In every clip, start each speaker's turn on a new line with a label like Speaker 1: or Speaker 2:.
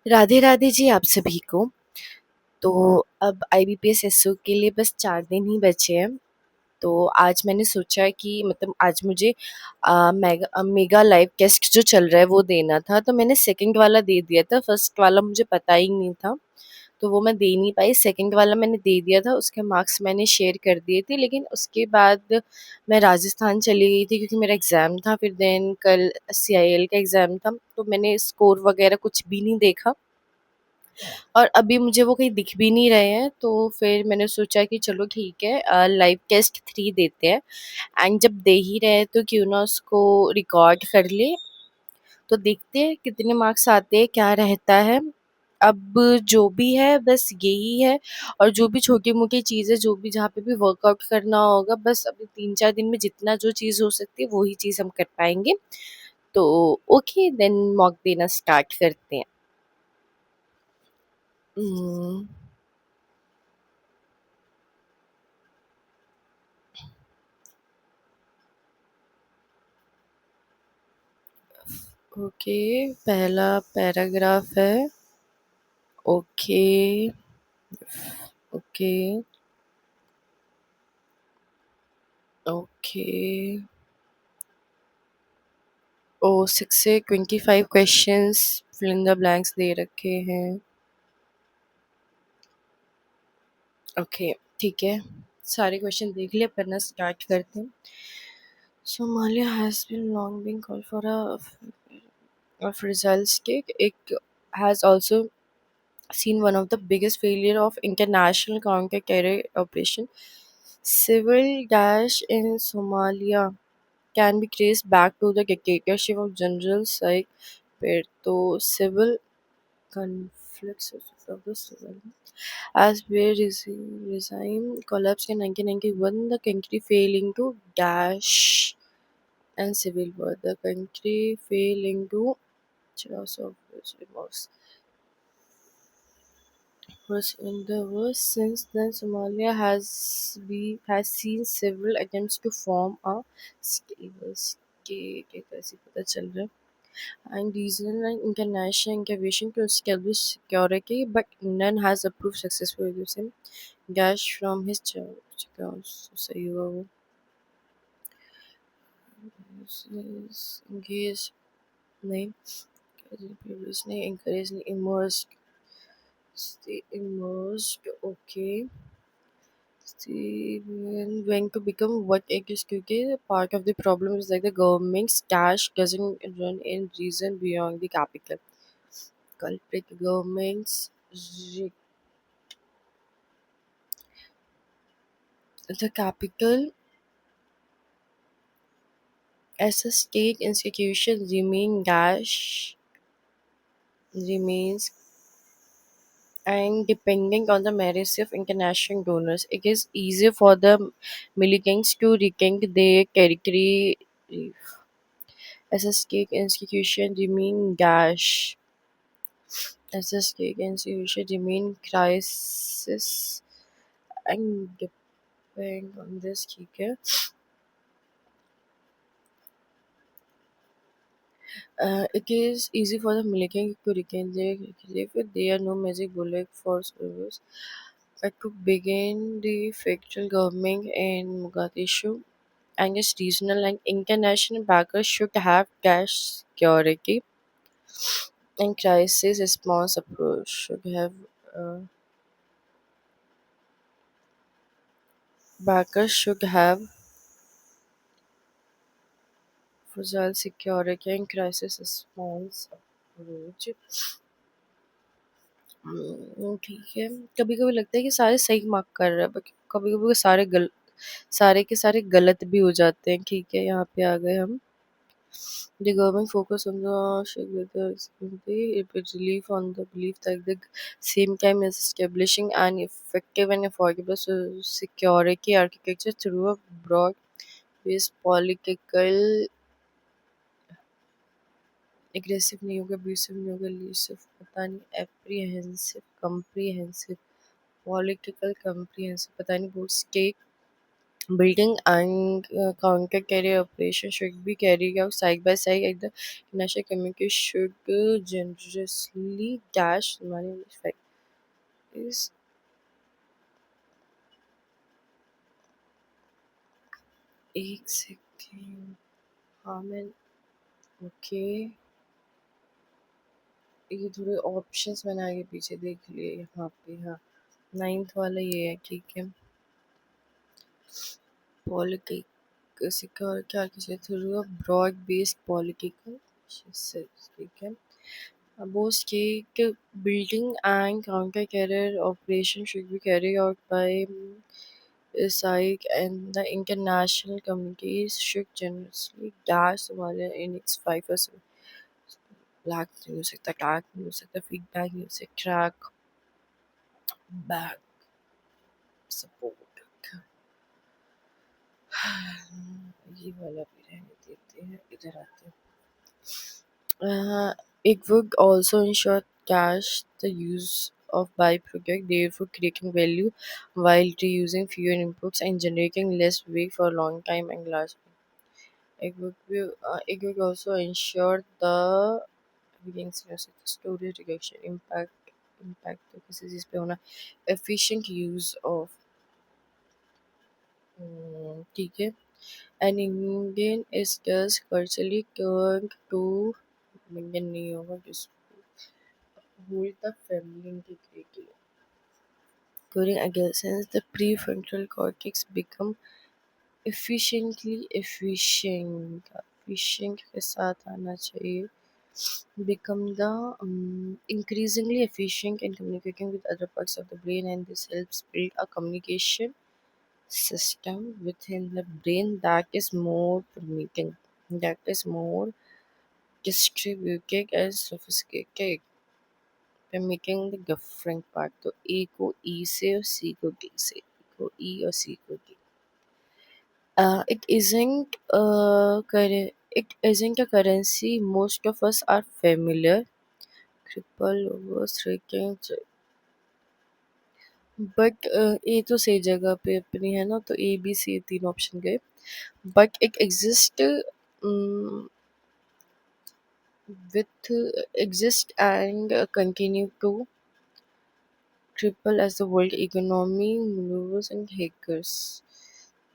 Speaker 1: राधे राधे जी आप सभी को। तो अब आईबीपीएस एसओ के लिए बस 4 दिन ही बचे हैं। तो आज मैंने सोचा कि मतलब आज मुझे मेगा लाइव टेस्ट जो चल रहा है वो देना था, तो मैंने सेकंड वाला दे दिया था। फर्स्ट वाला मुझे पता ही नहीं था, तो वो मैं दे नहीं पाई। सेकंड वाला मैंने दे दिया था, उसके मार्क्स मैंने शेयर कर दिए थे। लेकिन उसके बाद मैं राजस्थान चली गई थी क्योंकि मेरा एग्ज़ाम था। फिर देन कल सीआईएल का एग्ज़ाम था, तो मैंने स्कोर वगैरह कुछ भी नहीं देखा और अभी मुझे वो कहीं दिख भी नहीं रहे हैं। तो फिर मैंने सोचा कि चलो ठीक है, लाइव टेस्ट 3 देते हैं। एंड जब दे ही रहे हैं तो क्यों ना उसको रिकॉर्ड कर ले। तो देखते हैं कितने मार्क्स आते हैं, क्या रहता है। अब जो भी है बस यही है। और जो भी छोटी-मोटी चीज़ें, जो भी जहाँ पे भी वर्कआउट करना होगा, बस अभी 3-4 दिन में जितना जो चीज़ हो सकती है वही चीज़ हम कर पाएँगे। तो ओके देन मॉक देना स्टार्ट करते हैं। हुँ, ओके, पहला पैराग्राफ है। Okay, okay, okay. ओह! 6 से 25 questions fill in the blanks दे रखे हैं। ओके, ठीक है। सारे क्वेश्चन देख लिए, पढ़ना स्टार्ट करते हैं। Somalia has been long been called for a of results cake. It has also seen one of the biggest failure of international counter-terror operation. Civil dash in Somalia can be traced back to the dictatorship of General Saif Perto. Civil conflicts of the civil as where regime collapsed in 1991, the country failing to dash and civil war. The country fell into chaos of remorse. Was in the worst since then, Somalia has seen several attempts to form a stable state. कैसे पता चल रहा है? And regional and international intervention to establish security, but none has proved successful. Using dash from his church accounts. सही हुआ वो engage नहीं previously encouraged immersed okay. Steven going to become what it is क्योंकि part of the problem is like the government's cash doesn't run in reason beyond the capital. Culprit governments the capital as a state institution remains and depending on the merits of international donors, it is easier for the militants to regain their territory as a state institution remain dash as a state institution remain crisis and depend on this ठीक है. It is easy for the militant to regain their territory if there are no magic bullet for survivors. But to begin the factual government in Mogadishu and its regional and international backers should have cash security and crisis response approach should have backers should have fragile security and crisis response approach. ठीक है। कभी कभी लगता है कि सारे सही mark कर रहे हैं बट कभी कभी सारे के सारे गलत भी हो जाते हैं। ठीक है, यहाँ पे आ गए हम। The government focus on the security, it relief on the belief that the same time is establishing an effective and affordable security architecture through a broad-based political aggressive नहीं होगा, abusive नहीं होगा, elusive पता नहीं, apprehensive, comprehensive, political comprehensive पता नहीं, both state Building and counter-carrier operations should be carried out side by side, and the international community should generously dash money effect is exactly हमें okay ये थोड़े options मैंने आगे पीछे देख लिए यहाँ पे हाँ नाइन्थ वाला ये है ठीक है पॉलिटिक सिक्योर क्या किसी थ्रू ब्रॉड बेस्ड पॉलिटिकल ठीक है Both state building and counter-terror operations should be carried out by SAIC, and the international communities should generously dash Somalia in its 5% black music, the dark music, the feedback music, track, back, support. ये वाला भी रहने देते हैं इधर आते हैं it would also ensure cash the use of byproduct, therefore creating value while reusing fewer inputs and generating less waste for a long time and last. It would also ensure the evidence storage reduction impact तो किसी चीज़ पे होना efficient use of ठीक है an Indian is thus culturally turned to Indian नहीं होगा किस hold the family integrity. During adolescence, the prefrontal cortex become efficient के साथ आना चाहिए become the increasingly efficient in communicating with other parts of the brain, and this helps build a communication system within the brain that is more permitting, that is more distributed and sophisticated. By making the different part तो A को E से और C को D से E को E और C को D it isn't a currency most of us are familiar triple over threatening but ए तो सही जगह पे अपनी है ना तो ए बी सी तीन ऑप्शन गए but it exist with exist and continue to triple as the world economy maneuvers and hackers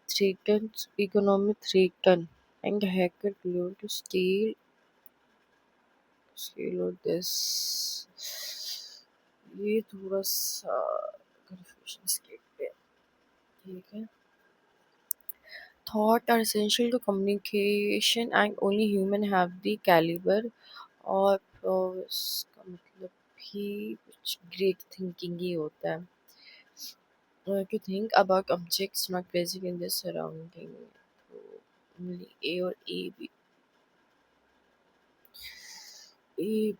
Speaker 1: threatens economic threaten and hacker glue to steal or this ये थोड़ा सा confusion state पे है, ठीक है thought are essential to communication and only human have the caliber और prowess का मतलब भी कुछ great thinking ही होता है to think about objects not present in their surrounding. तो only A और A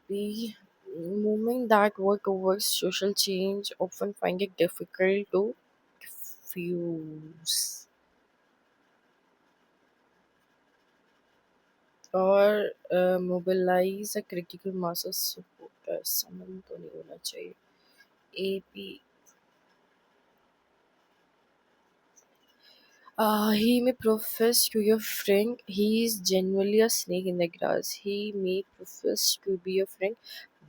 Speaker 1: B movement that work towards social change often find it difficult to diffuse or mobilize a critical mass of supporters. समन तो नहीं होना चाहिए. A B he may profess to your friend he is genuinely a snake in the grass. He may profess to be your friend,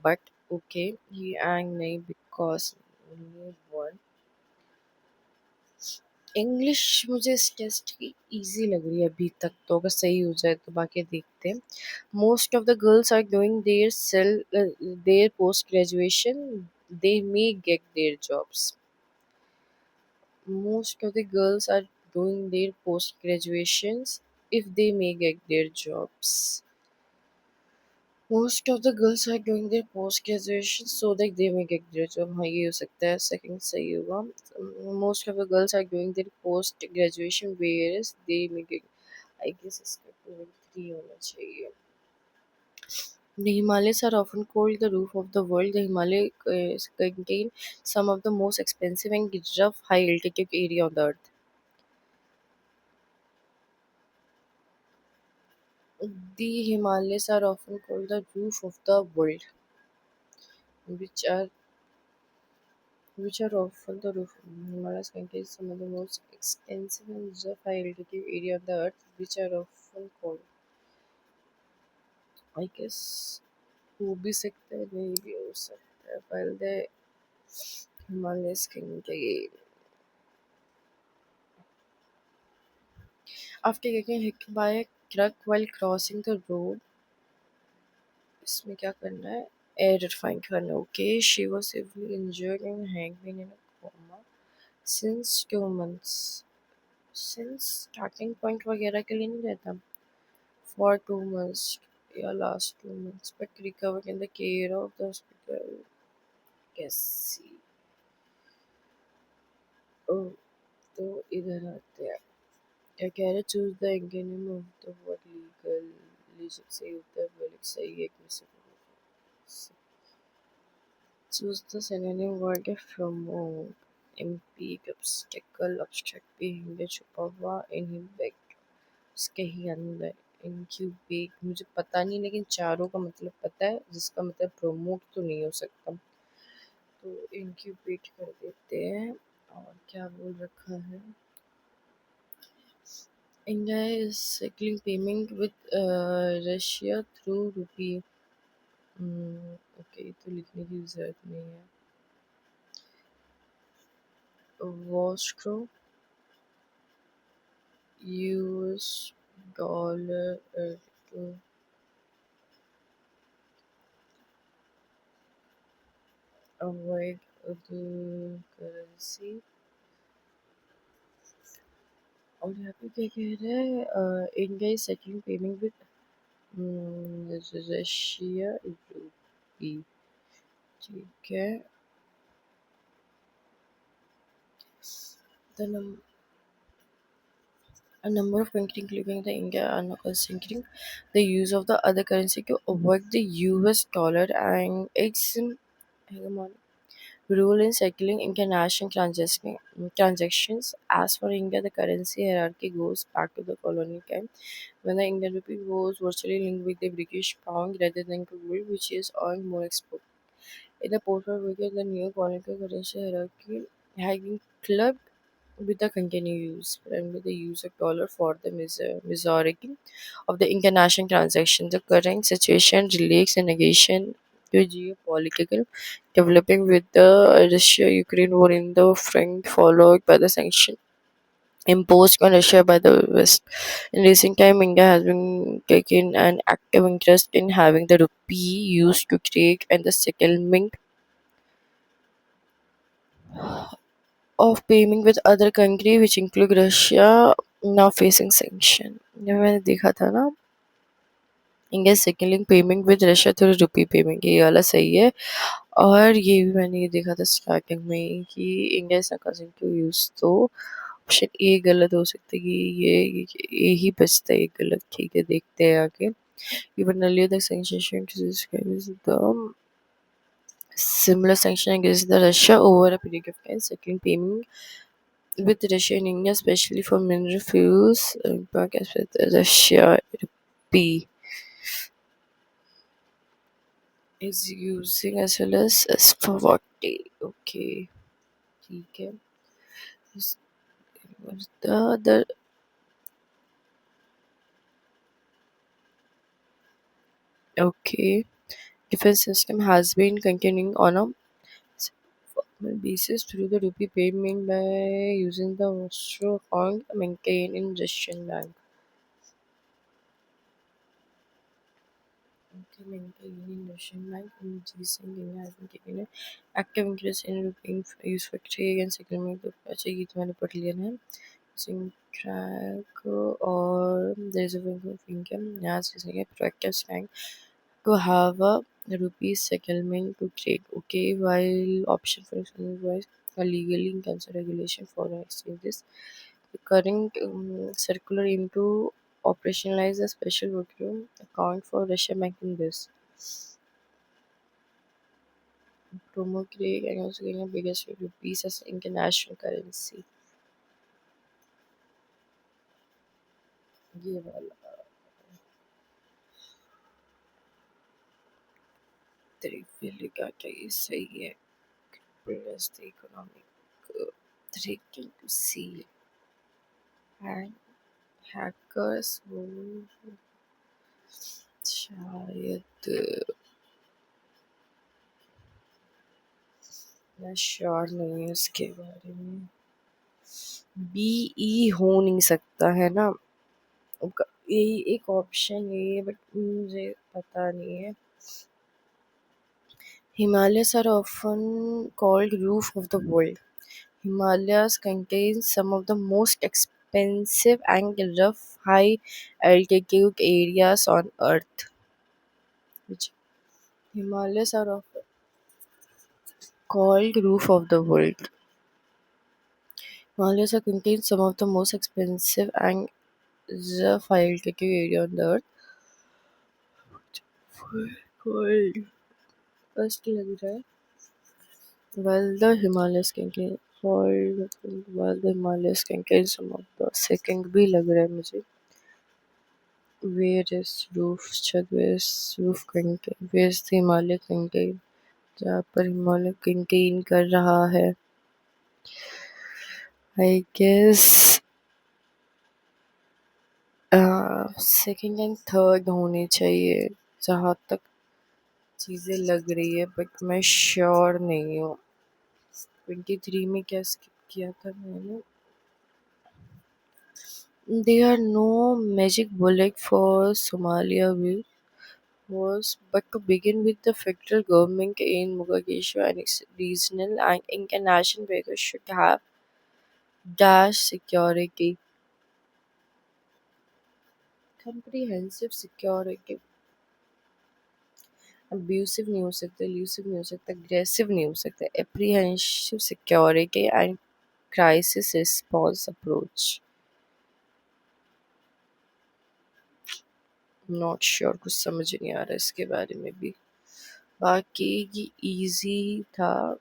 Speaker 1: but okay, he ang nahi because only one. English मुझे इस test की easy लग रही है अभी तक तो अगर सही हो जाए तो बाकी देखते हैं most of the girls are doing their post graduation they may get their jobs most of the girls are doing their post graduations if they may get their jobs. Most of the girls are doing their post graduation so that they may get their job. हाँ ये हो सकता है second सही होगा most of the girls are doing their post graduation whereas they may get I guess इसका 23 होना चाहिए The Himalayas are often called the roof of the world. The Himalayas contain some of the most expensive and rough high altitude area on the earth. The Himalayas are often called the roof of the world, which are which are often the roof. Himalayas contain some of the most extensive and reserve high altitude area of the earth, which are often called, I guess, हो भी सकता है नहीं भी हो सकता है while the Himalayas contain. After getting hit by a truck while crossing the road, इसमें क्या करना है? Air find करना. Okay, she was severely injured and had been in a coma since 2 months. Since starting point वगैरह के लिए नहीं रहता. For 2 months, या last 2 months, but recovered in the care of the hospital. Yes. Oh, तो इधर आते हैं. क्या कह रहे? Choose the antonym of the word legal. लीजिए सही होता है, बोले सही है कि से choose the synonym word promote. Impede, obstacle, obstruct, behaviour, छुपा हुआ, इनहिबिट, उसके ही अंदर. इंक्यूबेट मुझे पता नहीं, लेकिन चारों का मतलब पता है, जिसका मतलब प्रमोट तो नहीं हो सकता, तो इंक्यूबेट कर देते हैं. और क्या बोल रखा है? India is settling payment with Russia through rupee. Okay, तो लिखने की जरूरत नहीं है. Moscow, US dollar to avoid the currency. और यहाँ पे क्या कह रहा है? India is settling payment with Russia rupee. ठीक है. The a number of countries, including the India, are now considering the use of the other currency to avoid the US dollar and its hegemony rule in circulating international transactions. As for India, the currency hierarchy goes back to the colonial time when the Indian rupee was virtually linked with the British pound rather than gold, which is earned more export. In the post-war period, the new colonial currency hierarchy had been clubbed with the continued use, primarily the use of dollar for the majority of the international transactions. The current situation relates a negation to geopolitical developing with the Russia-Ukraine war in the front, followed by the sanction imposed on Russia by the West. In recent time, India has been taking an active interest in having the rupee used to trade and the settlement of payment with other country which include Russia now facing sanction. ये मैंने देखा था ना. India second payment with Russia through rupee payment, ये वाला सही है. और ये भी मैंने ये देखा था स्टार्टिंग में कि India is causing to use, तो ऑप्शन ए गलत हो सकता है कि ये ही बचता है, ये गलत. ठीक है, देखते हैं आगे. Even earlier the sanction to describe the similar sanction against the Russia over a period of time, settling payment with Russia and India, especially for mineral fuels, as with Russia rupee is using as well as for 40. Okay, ठीक है. Is- what's the other? Okay, defense system has been continuing on a formal basis through the rupee payment by using the Vostro account maintained in Russian bank. Maintaining Russian bank in GSing India has been taking an active interest in European use for trade and settlement of अच्छा ये तो मैंने पढ़ लिया है. Using track or there is a way of income as using a practice bank to have a rupee settlement to trade. Okay, while option for exchange wise are legally in concern regulation for exchanges, the current circular aim to operationalize a special workroom account for Russia banking this. Promo Craig and also getting a biggest rupees as international currency. ये वाला तरीके क्या क्या ये सही है. Plus the economic threatening to see and hackers वो शायद मैं श्योर नहीं हूँ इसके बारे में। बी ई हो नहीं सकता है ना, यही एक ऑप्शन है बट मुझे पता नहीं है। Himalayas are often called roof of the world. Himalayas contain some of the most expensive and rough high altitude areas on earth. Which Himalayas are often called roof of the world. Himalayas are contain some of the most expensive and rough high altitude area on the earth. Cold. First लग रहा है while the Himalayas contain while the Himalayas contain some of the second भी लग रहा है मुझे। Where is roof छत where is roof contain where is the Himalaya contain जहाँ पर हिमालय कंटेन कर रहा है। I guess second and third होने चाहिए जहाँ तक चीज़ें लग रही है बट मैं श्योर नहीं हूँ। 23 में क्या स्किप किया था मैंने। There are no magic bullet for Somalia was but to begin with the federal government in Mogadishu and its regional and international backers should have dash security, comprehensive security, abusive नहीं हो सकता, elusive नहीं हो सकता, aggressive नहीं हो सकता, apprehensive security and crisis response approach. Not sure, कुछ समझ नहीं आ रहा इसके बारे में भी। बाकी ये इजी था,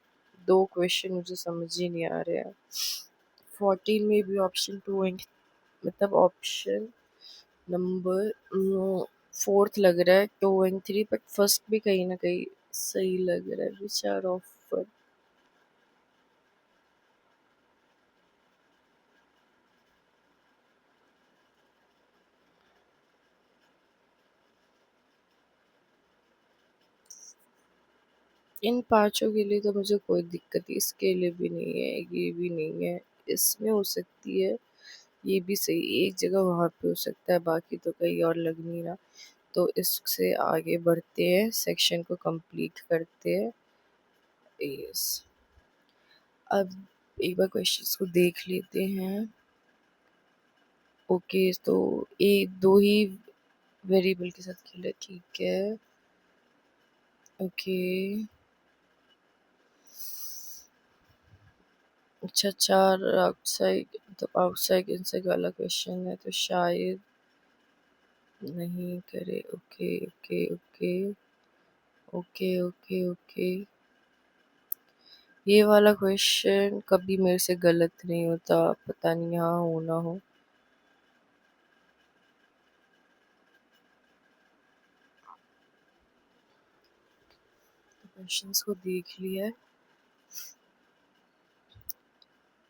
Speaker 1: 2 क्वेश्चन मुझे समझ ही नहीं आ रहे हैं। 14 में भी ऑप्शन 2 एंड मतलब ऑप्शन नंबर 4th लग रहा है 2 एंड 3 बट फर्स्ट भी कहीं ना कहीं सही लग रहा है। विच आर ऑफर इन पांचों के लिए तो मुझे कोई दिक्कत इसके लिए भी नहीं है, ये भी नहीं है, इसमें हो सकती है, ये भी सही एक जगह वहाँ पे हो सकता है, बाकी तो कहीं और लग नहीं रहा। तो इससे आगे बढ़ते हैं, सेक्शन को कंप्लीट करते हैं। यस, अब एक बार क्वेश्चंस को देख लेते हैं। ओके तो एक दो ही वेरिएबल के साथ खेला, ठीक है। ओके अच्छा, 4 आउटसाइड मतलब आउटसाइड इनसाइड वाला क्वेश्चन है तो शायद नहीं करे। Okay okay okay okay okay okay ये वाला क्वेश्चन कभी मेरे से गलत नहीं होता, पता नहीं यहाँ हो ना हो। क्वेश्चंस को देख लिया।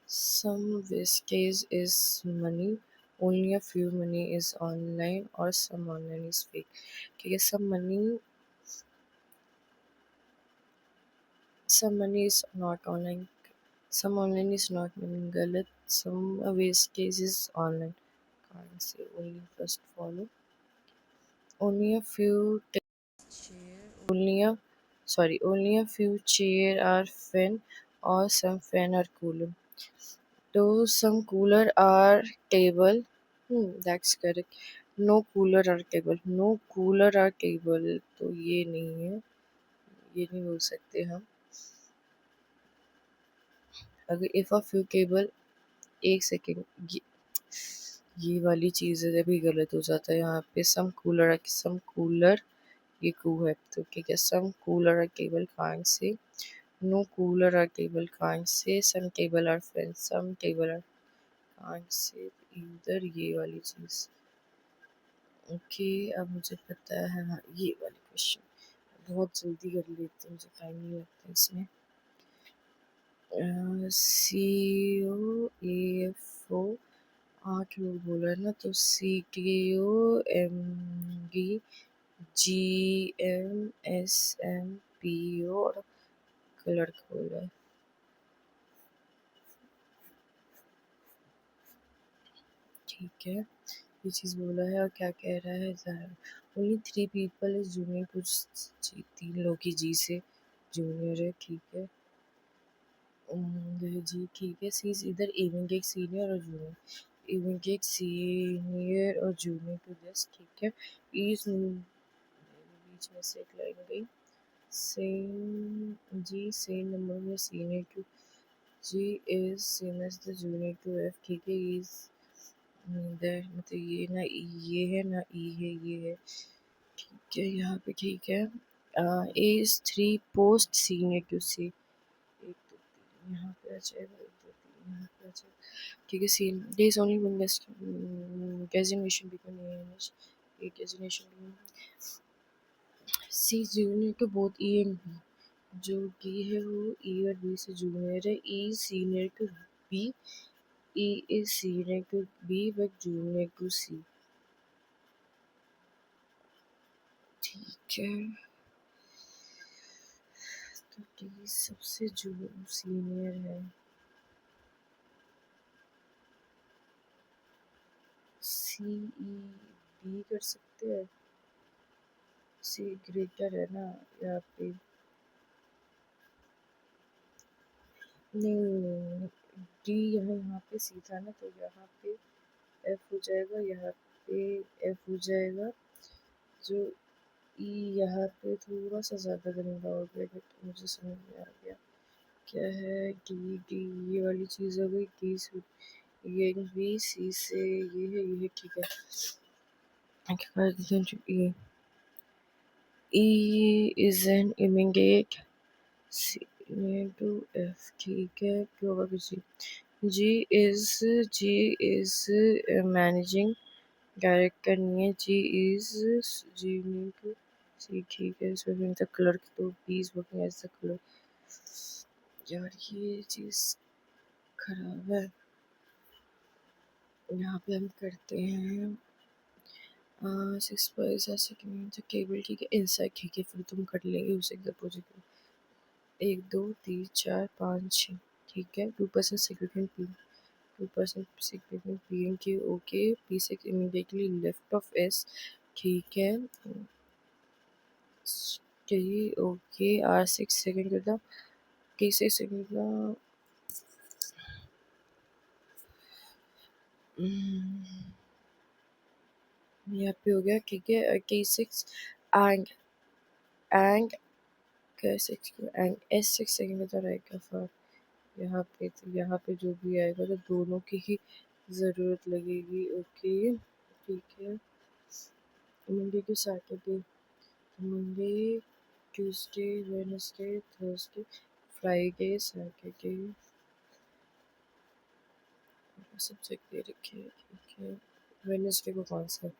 Speaker 1: Some wastage is money, only a few money is online or some online is fake। ठीक है, some money is not online, some online is not money, गलत। some wastage is online, can't say, only first follow, only a few chair only a only a few chair are fan or some fan are cooler, though some cooler are table। that's correct, no cooler are table, no cooler are table, तो ये नहीं है, ये नहीं बोल सकते हम। अगर इफ अ फ्यू केबल, एक सेकेंड, ये वाली चीज़ें भी गलत हो जाता है यहाँ पे। सम कूलर ये कू है तो ठीक है, some cooler are cable can से, no cooler are table can से, some table are fan, some table are can से, इधर ये वाली चीज़। ओके अब मुझे पता है, हाँ ये वाली क्वेश्चन बहुत जल्दी कर लेती हूँ, मुझे टाइम नहीं लगता इसमें। सी ओ एफ ओ 8 लोग बोल रहे हैं ना, तो C T O M D G M S M P O और क्लर्क बोल रहा है। ठीक है, ये चीज़ बोला है। और क्या कह रहा है, ओनली 3 पीपल इज जूनियर कुछ 3 लोग की जी से जूनियर है। ठीक है, जी ठीक है। सी इज इधर एविंग एक सीनियर और जूनियर, एविंग एक सीनियर और जूनियर टू दिस। ठीक है, इज बीच में से एक लाइन गई। सेम जी सेम नंबर में senior to G is same as the junior to F. ठीक है, इज मतलब ये ना ये है ना ई है, ये है। ठीक है, यहाँ पे ठीक है। Is 3 post senior to C. 1 2 3 यहाँ पे आ जाएगा, 1 2 3 यहाँ पे आ जाएगा। ठीक है, scene there is only one designation between A and H. A designation C junior to both E and B. जो डी है वो ई और बी से जूनियर है। E senior to B, E is senior to B but junior to C. ठीक है, तो डी सबसे सीनियर है। सी ई बी कर सकते हैं, सी ग्रेटर है ना यहाँ पे। नहीं, डी यहाँ पे सी था ना, तो यहाँ पे एफ हो जाएगा, यहाँ पे एफ हो जाएगा। जो ई यहाँ पे थोड़ा सा ज़्यादा गंदा हो गया, बट मुझे समझ में आ गया क्या है। डी डी ये वाली चीज़ हो गई। डी से ये बी, सी से ये है। ठीक है, क्या कर देते हैं। E is an immediate senior to F. ठीक है, क्यों होगा G. G is managing director नहीं है। G mean to C. ठीक है, इसमें द क्लर्क, तो B is working as the clerk. यार ये चीज़ खराब है। यहाँ पे हम करते हैं 6 ऐसे टेबल। ठीक है, इंसाइड। ठीक है, फिर तुम कर लेंगे उसे प्रोजेक्ट। 1 2 3 4 5 6। ठीक है, 2% significant P, 2% significant P N की। ओके, पी से इमीडिएटली लेफ्ट ऑफ एस। ठीक है, ओके। आर 6 सेकेंड कर दो, टी 6 सेकेंड का। यहाँ पे हो गया। ठीक है, T 6 and and and S 6 second का रहेगा। फॉर यहाँ पे, तो यहाँ पे जो भी आएगा तो दोनों की ही ज़रूरत लगेगी। ओके, ठीक है। Monday to Saturday, Monday Tuesday Wednesday Thursday Friday Saturday subject दे रखे हैं। ठीक है, वेडनेसडे को कौन सा,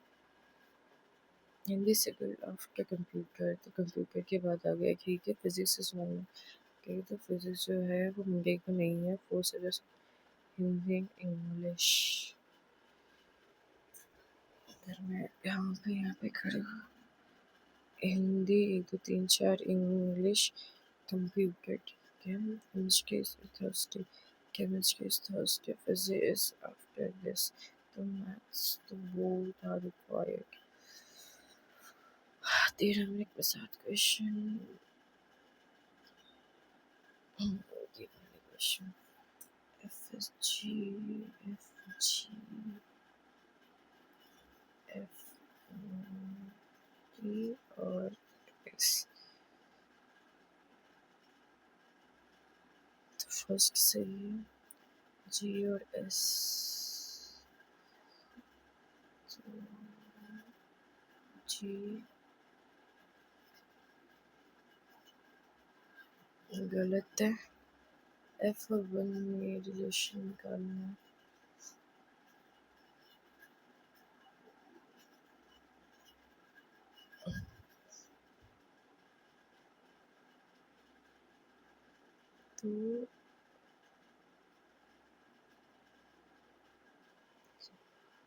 Speaker 1: हिंदी सिविल आफ्टर कंप्यूटर, तो कंप्यूटर के बाद आ गया। ठीक है, फिजिक्स इज वन। ठीक है, तो फिजिक्स जो है वो मंडे को नहीं है। 4 सब्जेक्ट हिंदी इंग्लिश। अगर मैं यहाँ पे खड़ी हूँ, हिंदी 1 2 3 4, इंग्लिश, कंप्यूटर। ठीक है, chemistry is Thursday, chemistry is Thursday, physics after this, तो मैथ्स तो बोथ आर रिक्वायर्ड। 13 मिनट में 7 क्वेश्चन। ये पहले question F S G, F G, F G और एस। तो फर्स्ट सही है, जी और एस। तो जी गलत है। एफ और वन में रिलेशन निकालना है। तो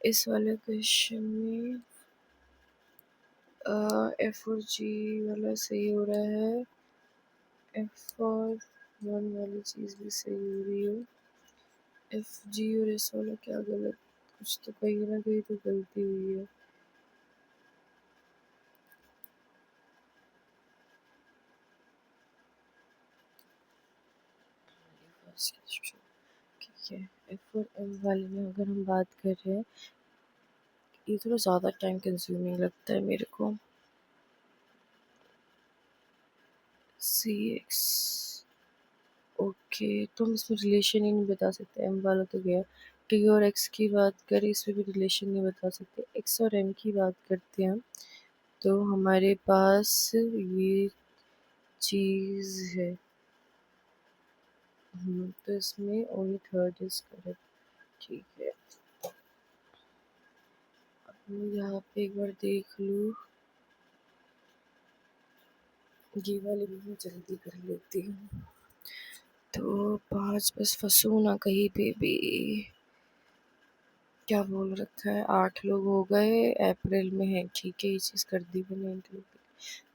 Speaker 1: इस वाले क्वेश्चन में एफ और जी वाला सही हो रहा है, एफ और वन वाली चीज़ भी सही हो रही है, एफ जी और एस वाला क्या गलत, कुछ तो कहीं ना कहीं तो गलती हुई है। ठीक है, एफ और एम वाले में अगर हम बात कर रहे हैं, ये थोड़ा ज़्यादा टाइम कंज्यूमिंग लगता है मेरे को। सी एक्स, ओके, तो हम इसमें रिलेशन ही नहीं बता सकते, एम वाला तो गया। टी और एक्स की बात करें, इसमें भी रिलेशन नहीं बता सकते। एक्स और एम की बात करते हैं हम, तो हमारे पास ये चीज़ है। तो इसमें ओनली थर्ड इज करेक्ट। ठीक है, अब मैं यहाँ पे एक बार देख लूँ, ये वाली भी मैं जल्दी कर लेती हूँ। तो 5 बस फंसू ना कहीं पे भी। क्या बोल रखा है, 8 लोग हो गए, अप्रैल में है, ठीक है, ये चीज़ कर दी मैंने इंक्लूड।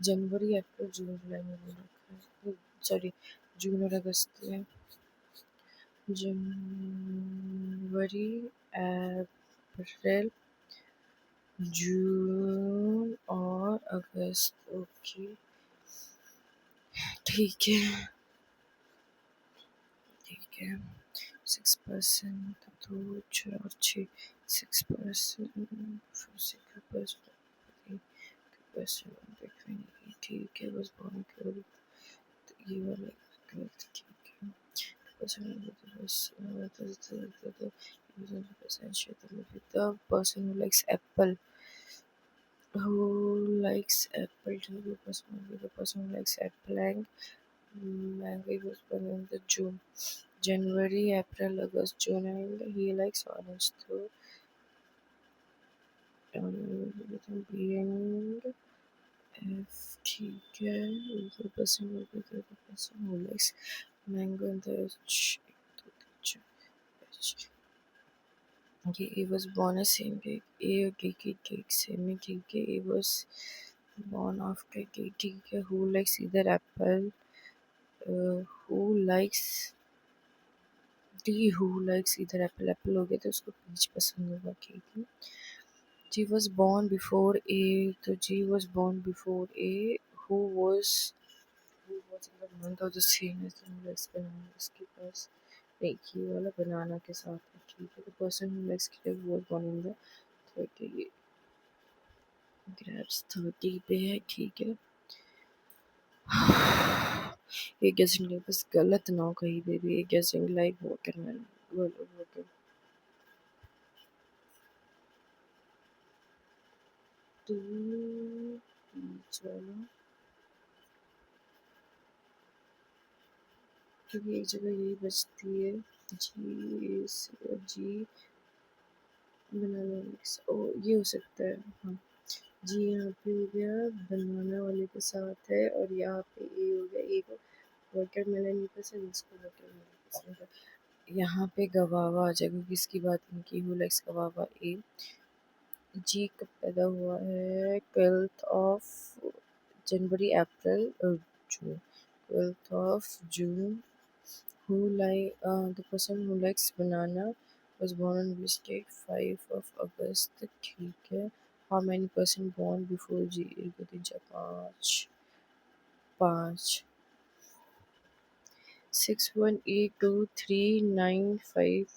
Speaker 1: जनवरी अप्रैल जून जुलाई में बोल रखा है, सॉरी जून और अगस्त में। जनवरी अप्रैल जून और अगस्त, ओके ठीक है, ठीक है। 6% दो चार छः, 6% ठीक है, बस बहुत केवल ये वाला गलत, ठीक है। The person who likes apple, who likes apple, the person who likes apple and mango was born in the June, January, April, August, June, and he likes orange. So, being F, ठीक है, the person who likes mango in the okay, he was born a same cake. A cake, same cake. He was born after cake. Who likes either apple? Who likes D? Who likes either apple? Apple हो गया तो उसको peach पसंद होगा, ठीक है। G was born before A, तो G was born before A. Who was in the month of the same as the next banana? इसके पास नहीं, ये वाला बनाना के साथ है, ठीक है। The person who likes cake was born in the 30, grapes 30 पे है, ठीक है। ये गेसिंग लाइक बस गलत ना हो कहीं पे भी, ये गेसिंग लाइक वाटरमेलन, वाटर टू, चलो, क्योंकि एक जगह यही बचती है, जी जी बनाना मिक्स, ओ ये हो सकता है, हाँ जी यहाँ पे हो गया, बनाना वाले के साथ है, और यहाँ पे ए हो गया, ए को वाटरमेलन नहीं पसंद, इसको वाटरमेलन पसंद है। यहाँ पे गवावा आ जाएगा, किसकी बात नहीं की, हु लाइक्स गवावा। ए जी कब पैदा हुआ है, 12th ऑफ जनवरी, अप्रैल और जून, 12th of June. Who like the person who likes banana was born on which date, 5 of August, ठीक है। How many person born before जी, एक दो तीन चार पाँच, पाँच, 6182395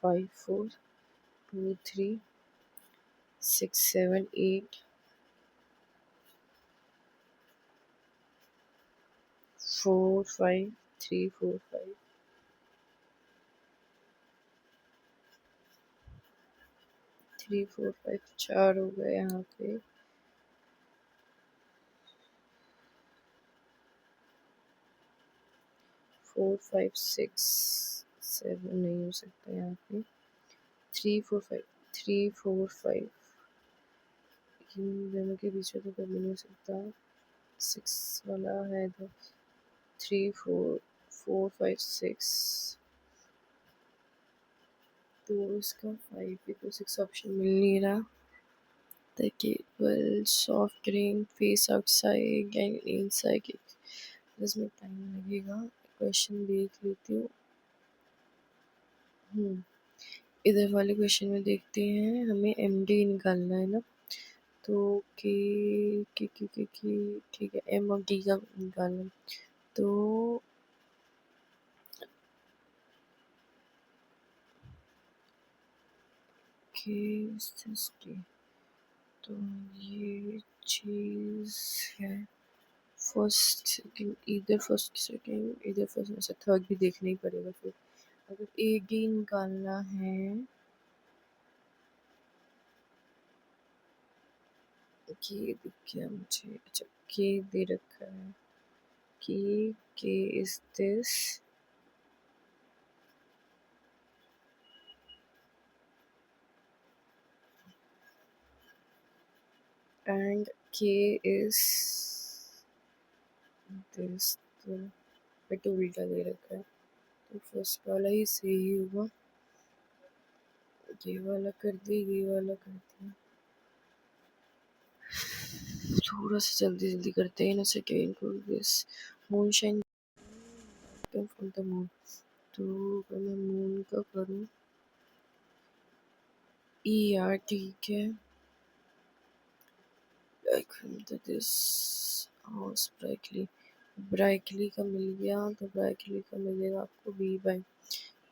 Speaker 1: 542367845345, 345 चार हो गए यहाँ पे, 456 7 नहीं हो सकता यहाँ पे, 345 इन दोनों के बीच में तो कभी नहीं हो सकता, 6 वाला है तो 3 4 4 5 6 तो इसका 5 भी तो 6 ऑप्शन मिल नहीं रहा। The cable, soft drink, face outside and inside. इसमें टाइम लगेगा, क्वेश्चन देख लेती हूँ। इधर वाले क्वेश्चन में देखते हैं, हमें एमडी निकालना है ना, तो के ठीक है, एम और डी का निकालना। तो के, तो ये चीज़ है फर्स्ट सेकंड, इधर फर्स्ट सेकंड, इधर फर्स्ट, ऐसा थर्ड भी देखना ही पड़ेगा फिर। अगर ए डी निकालना है, के दिख गया मुझे, अच्छा के दे रखा है, के इज दिस, एंड के इज दिस। तो बट उल्टा दे रखा है, तो फर्स्ट वाला ही सही होगा। ये वाला कर दिया, ये वाला कर दिया, थोड़ा सा जल्दी जल्दी करते हैं ना। Second this moonshine from the moon, तो अगर मैं मून का करूँ, ई यार ठीक है, दिस हाउस ब्राइकली, ब्राइकली का मिल गया, तो ब्राइकली का मिलेगा आपको बी बाय।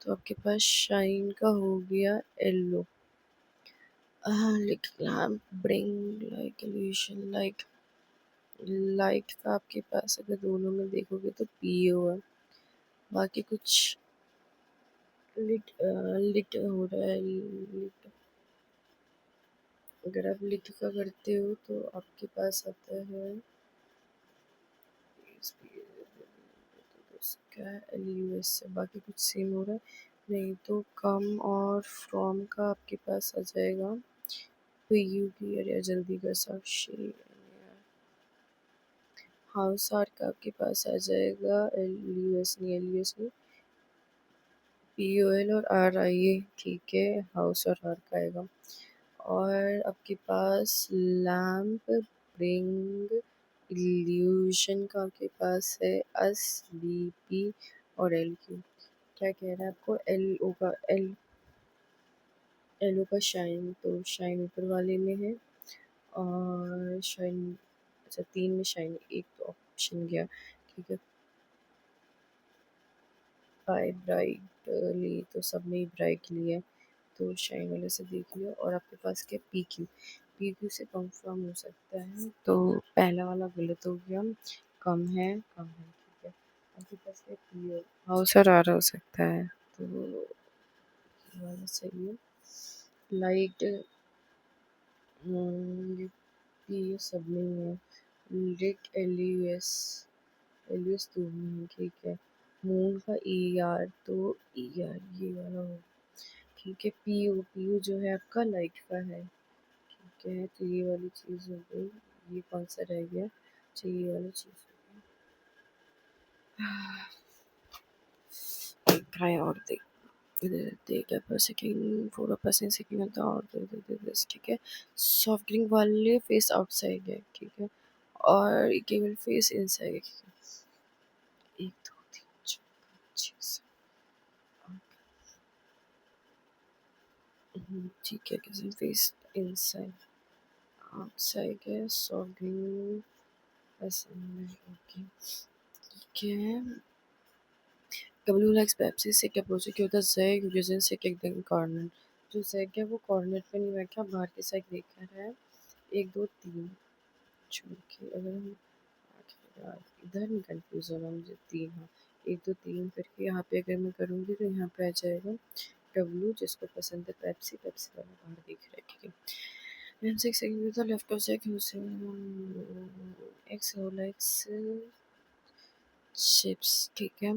Speaker 1: तो आपके पास शाइन का हो गया yellow, lamp bring like evolution, light का आपके पास अगर दोनों में देखोगे तो पीओ है, बाकी कुछ लिट लिट हो रहा है, लिट। अगर आप लिट का करते हो तो आपके पास आता है क्या है, एल यू एस से, बाकी कुछ सेम हो रहा है। नहीं तो कम और फ्रॉम का आपके पास आ जाएगा यू की, अरे जल्दी कर साक्षी। हाउस आर का आपके पास आ जाएगा एल यू एस, नहीं एल यू एस नहीं, पी ओ एल और आर आई ए, ठीक है, हाउस और आर का आएगा। और आपके पास लैम्प ब्रिंग इल्यूशन का आपके पास है एस बी पी और एल क्यू। क्या कह रहा है आपको, एल ओ का, एल ओ का शाइन, तो शाइन ऊपर वाले में है, और शाइन, अच्छा 3 में शाइन, एक तो ऑप्शन गया, ठीक है। बाय ब्राइटली, तो सब में ही ब्राइटली है, तो शाइन वाले से देख लिया। और आपके पास क्या पी क्यू, पी क्यू से कंफर्म हो सकता है, तो पहला वाला गलत हो गया, कम है, कम है, ठीक है। आपके पास क्या पी ओ, हाउस और आ रहा हो सकता है, तो ये वाला सही है। लाइट, ये पी सब में ही है, लिट L U S, L U S 2 में है, ठीक है। मून का ई आर, तो ई आर ये वाला हो, ठीक है। पी यू जो है आपका लाइट का है, ठीक है, तो ये वाली चीज़ हो गई। ये कौन सा रह गया, अच्छा ये वाली चीज़ हो गई। एक ट्राई और दे, इधर दे क्या पर सेकेंड, 4% सेकेंड होता और दे दिस, ठीक है। सॉफ्ट ड्रिंक वाले फेस आउटसाइड है, ठीक है, और केवल फेस इनसाइड, एक दो तीन चार पाँच छः ठीक है, किसी फेस इनसाइड आउटसाइड है, सॉफ्ट ड्रिंक ऐसे में, ओके, ठीक है। डब्ल्यू लाइक्स पेप्सी से क्या पूछे कि होता जैक यूजन से केक देंगे कॉर्नर, जो जैक है वो कॉर्नर पे नहीं बैठा, बाहर की साइड देख रहा है। एक दो तीन छोड़ के, अगर हम यार इधर नहीं कंफ्यूज होना मुझे, तीन, हाँ एक दो तीन करके यहाँ पे अगर मैं करूँगी तो यहाँ पे आ जाएगा डब्लू, जिसको पसंद है पेप्सी, पेप्सी वाला बाहर दिख रहा है, ठीक है। एंड सिक्स तो लेफ्ट ऑफ जैक एक्स होला एक्स chips, ठीक है।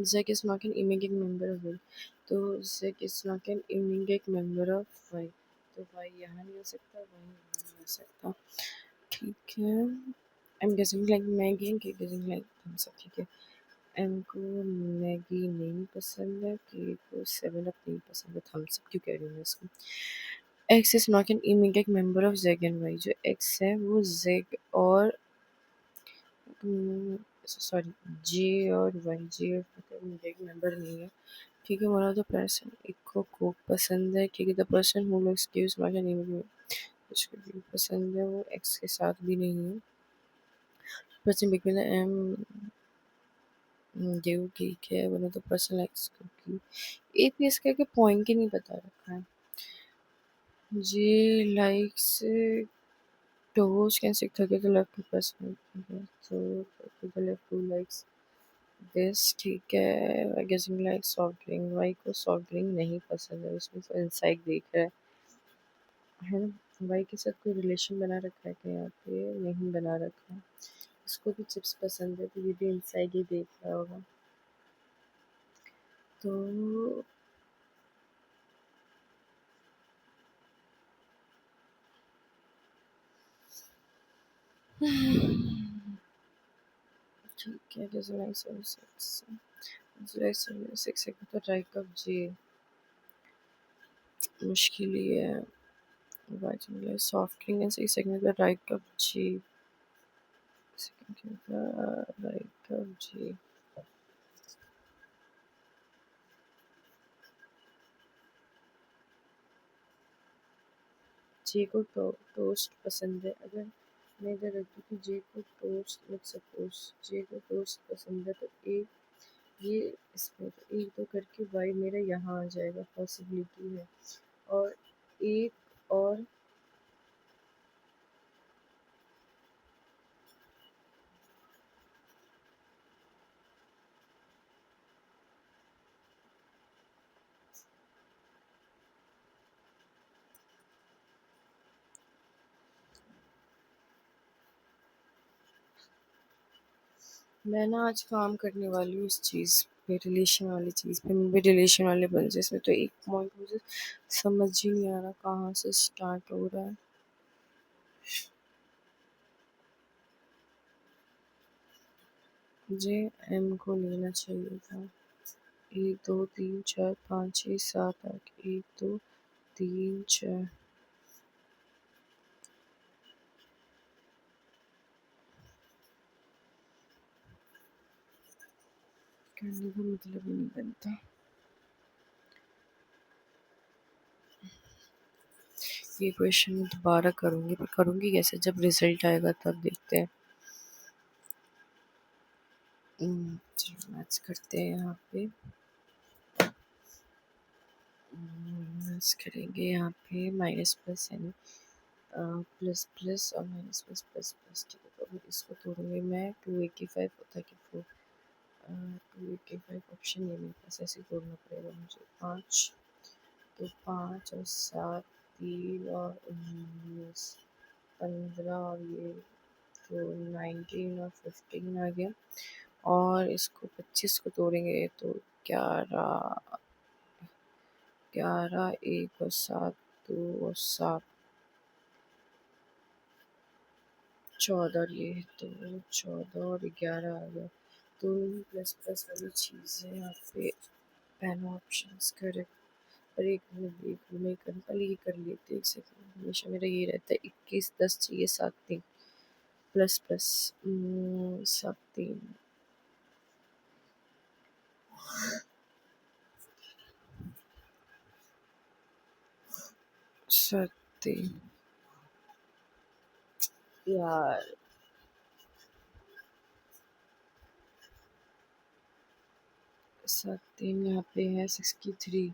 Speaker 1: Zack is not an immediate member of it, तो Zack is not an immediate member of Y, तो Y यहाँ नहीं हो सकता, Y यहाँ नहीं हो सकता, ठीक है। I'm guessing like Maggie and Kate doesn't like thumbs up, ठीक है। एम को मैगी नहीं पसंद है, के को 7 अप नहीं पसंद है, थम्स अप क्यों कह रही हूँ मैं इसको। X is not an immediate member of Z and Y. जो एक्स है वो जेग और सॉरी जे और वाई, जे और इमीडिएट मेंबर नहीं है। ठीक है, वन ऑफ द पर्सन, एक को कोक पसंद है, ठीक है, the person who likes gives not an immediate, उसको भी पसंद है, वो एक्स के साथ भी नहीं है। पर्सन बिटवीन एम गिव, ठीक है, one of the person likes cookie. एक भी इसका के पॉइंट ही नहीं बता रखा है। जे likes toast can stick to the left person, so to the left who likes this, ठीक है। I guess you like soft drink, Y को सॉफ्ट ड्रिंक नहीं पसंद है, उसमें तो इंसाइड देख रहा है ना। वाई के साथ कोई रिलेशन बना रखा है क्या यहाँ पे? नहीं बना रखा है। इसको भी चिप्स पसंद है, तो ये भी इंसाइड ही देख रहा होगा। तो ठीक है, जैसे लाइक सिक्स तो राइट ऑफ जी मुश्किल ही है। White soft drink and six second the right of G, second the right of G. J को टोस्ट पसंद है। अगर मैं इधर रख दूँ कि जे को टोस्ट, लेट्स सपोज जे को टोस्ट पसंद है, तो एक ये इसमें तो एक दो करके वाई मेरा यहाँ आ जाएगा, पॉसिबिलिटी है। और एक और मैं ना आज काम करने वाली हूँ इस चीज़ पे, रिलेशन वाली चीज़ पे। मैं भी रिलेशन वाले बन जाए इसमें, तो एक पॉइंट मुझे समझ ही नहीं आ रहा कहाँ से स्टार्ट हो रहा है। मुझे एम को लेना चाहिए था। 1 2 3 4 5 6 7 8, 1 2 3 4। करने का मतलब ही नहीं बनता। ये क्वेश्चन मैं दोबारा करूँगी, पर करूँगी कैसे? जब रिजल्ट आएगा तब देखते हैं। चलो मैथ्स करते हैं यहाँ पे। मैथ्स करेंगे यहाँ पे, माइनस प्लस यानी प्लस प्लस और माइनस प्लस प्लस प्लस, ठीक है। तो अगर इसको तोड़ूंगी मैं, 285 होता है कि 285 ऑप्शन ये मेरे पास, ऐसे तोड़ना पड़ेगा मुझे। 5 तो 5 और 7, 3 और 19, 15 और ये तो 19 और 15 आ गया। और इसको 25 को तोड़ेंगे तो 11, 11 1 और 7, 2 और 7, 14 और ये तो 14 और 11 आ गया। तो प्लस प्लस वाली चीज़ है यहाँ पे, पेन ऑप्शंस करेक्ट। पर एक मिनट देख लूँ, मैं कर पहले ये कर लेते, एक सेकंड। हमेशा मेरा ये रहता है 21 10 चाहिए, 7 3 प्लस प्लस 7 3 7 3 यार। 7 3 यहाँ पे है 63,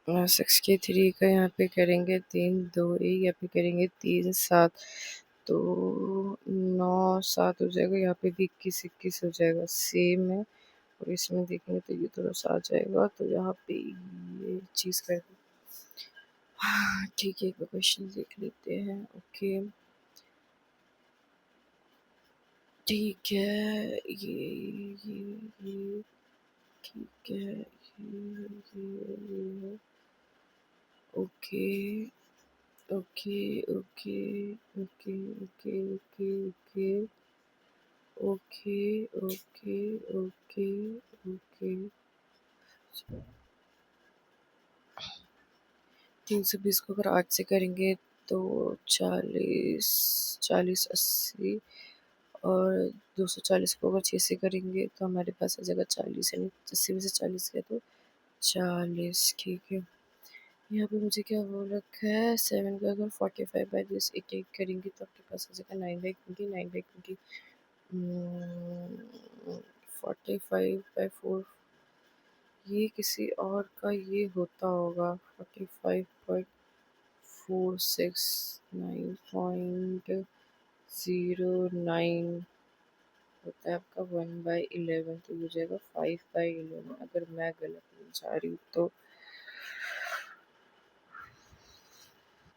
Speaker 1: 63 का यहाँ पे करेंगे 3 2 1, यहाँ पे करेंगे 3 7, तो 9 7 हो जाएगा। यहाँ पे भी 21 21 हो जाएगा, सेम है। और इसमें देखेंगे तो ये थोड़ा सा आ जाएगा, तो यहाँ पे ये चीज़ कर, हाँ ठीक है। एक क्वेश्चन देख लेते हैं। ओके ठीक है, ये ठीक है, ये okay okay okay okay okay okay okay okay, okay, okay, okay. 320 को अगर 8 से करेंगे तो 40, 40, 80, और 240 को अगर 6 से करेंगे तो हमारे पास आ जाएगा 40, यानी 80 में से 40 गया तो 40। ठीक है, यहाँ पे मुझे क्या बोल रखा है, 7 का अगर 45/दिस 88 करेंगे तो आपके पास आ जाएगा 9/20, 9/20 45/4। ये किसी और का ये होता होगा, 45.469.09 होता है आपका 1/11, तो हो जाएगा 5/11 अगर मैं गलत नहीं जा रही हूँ तो।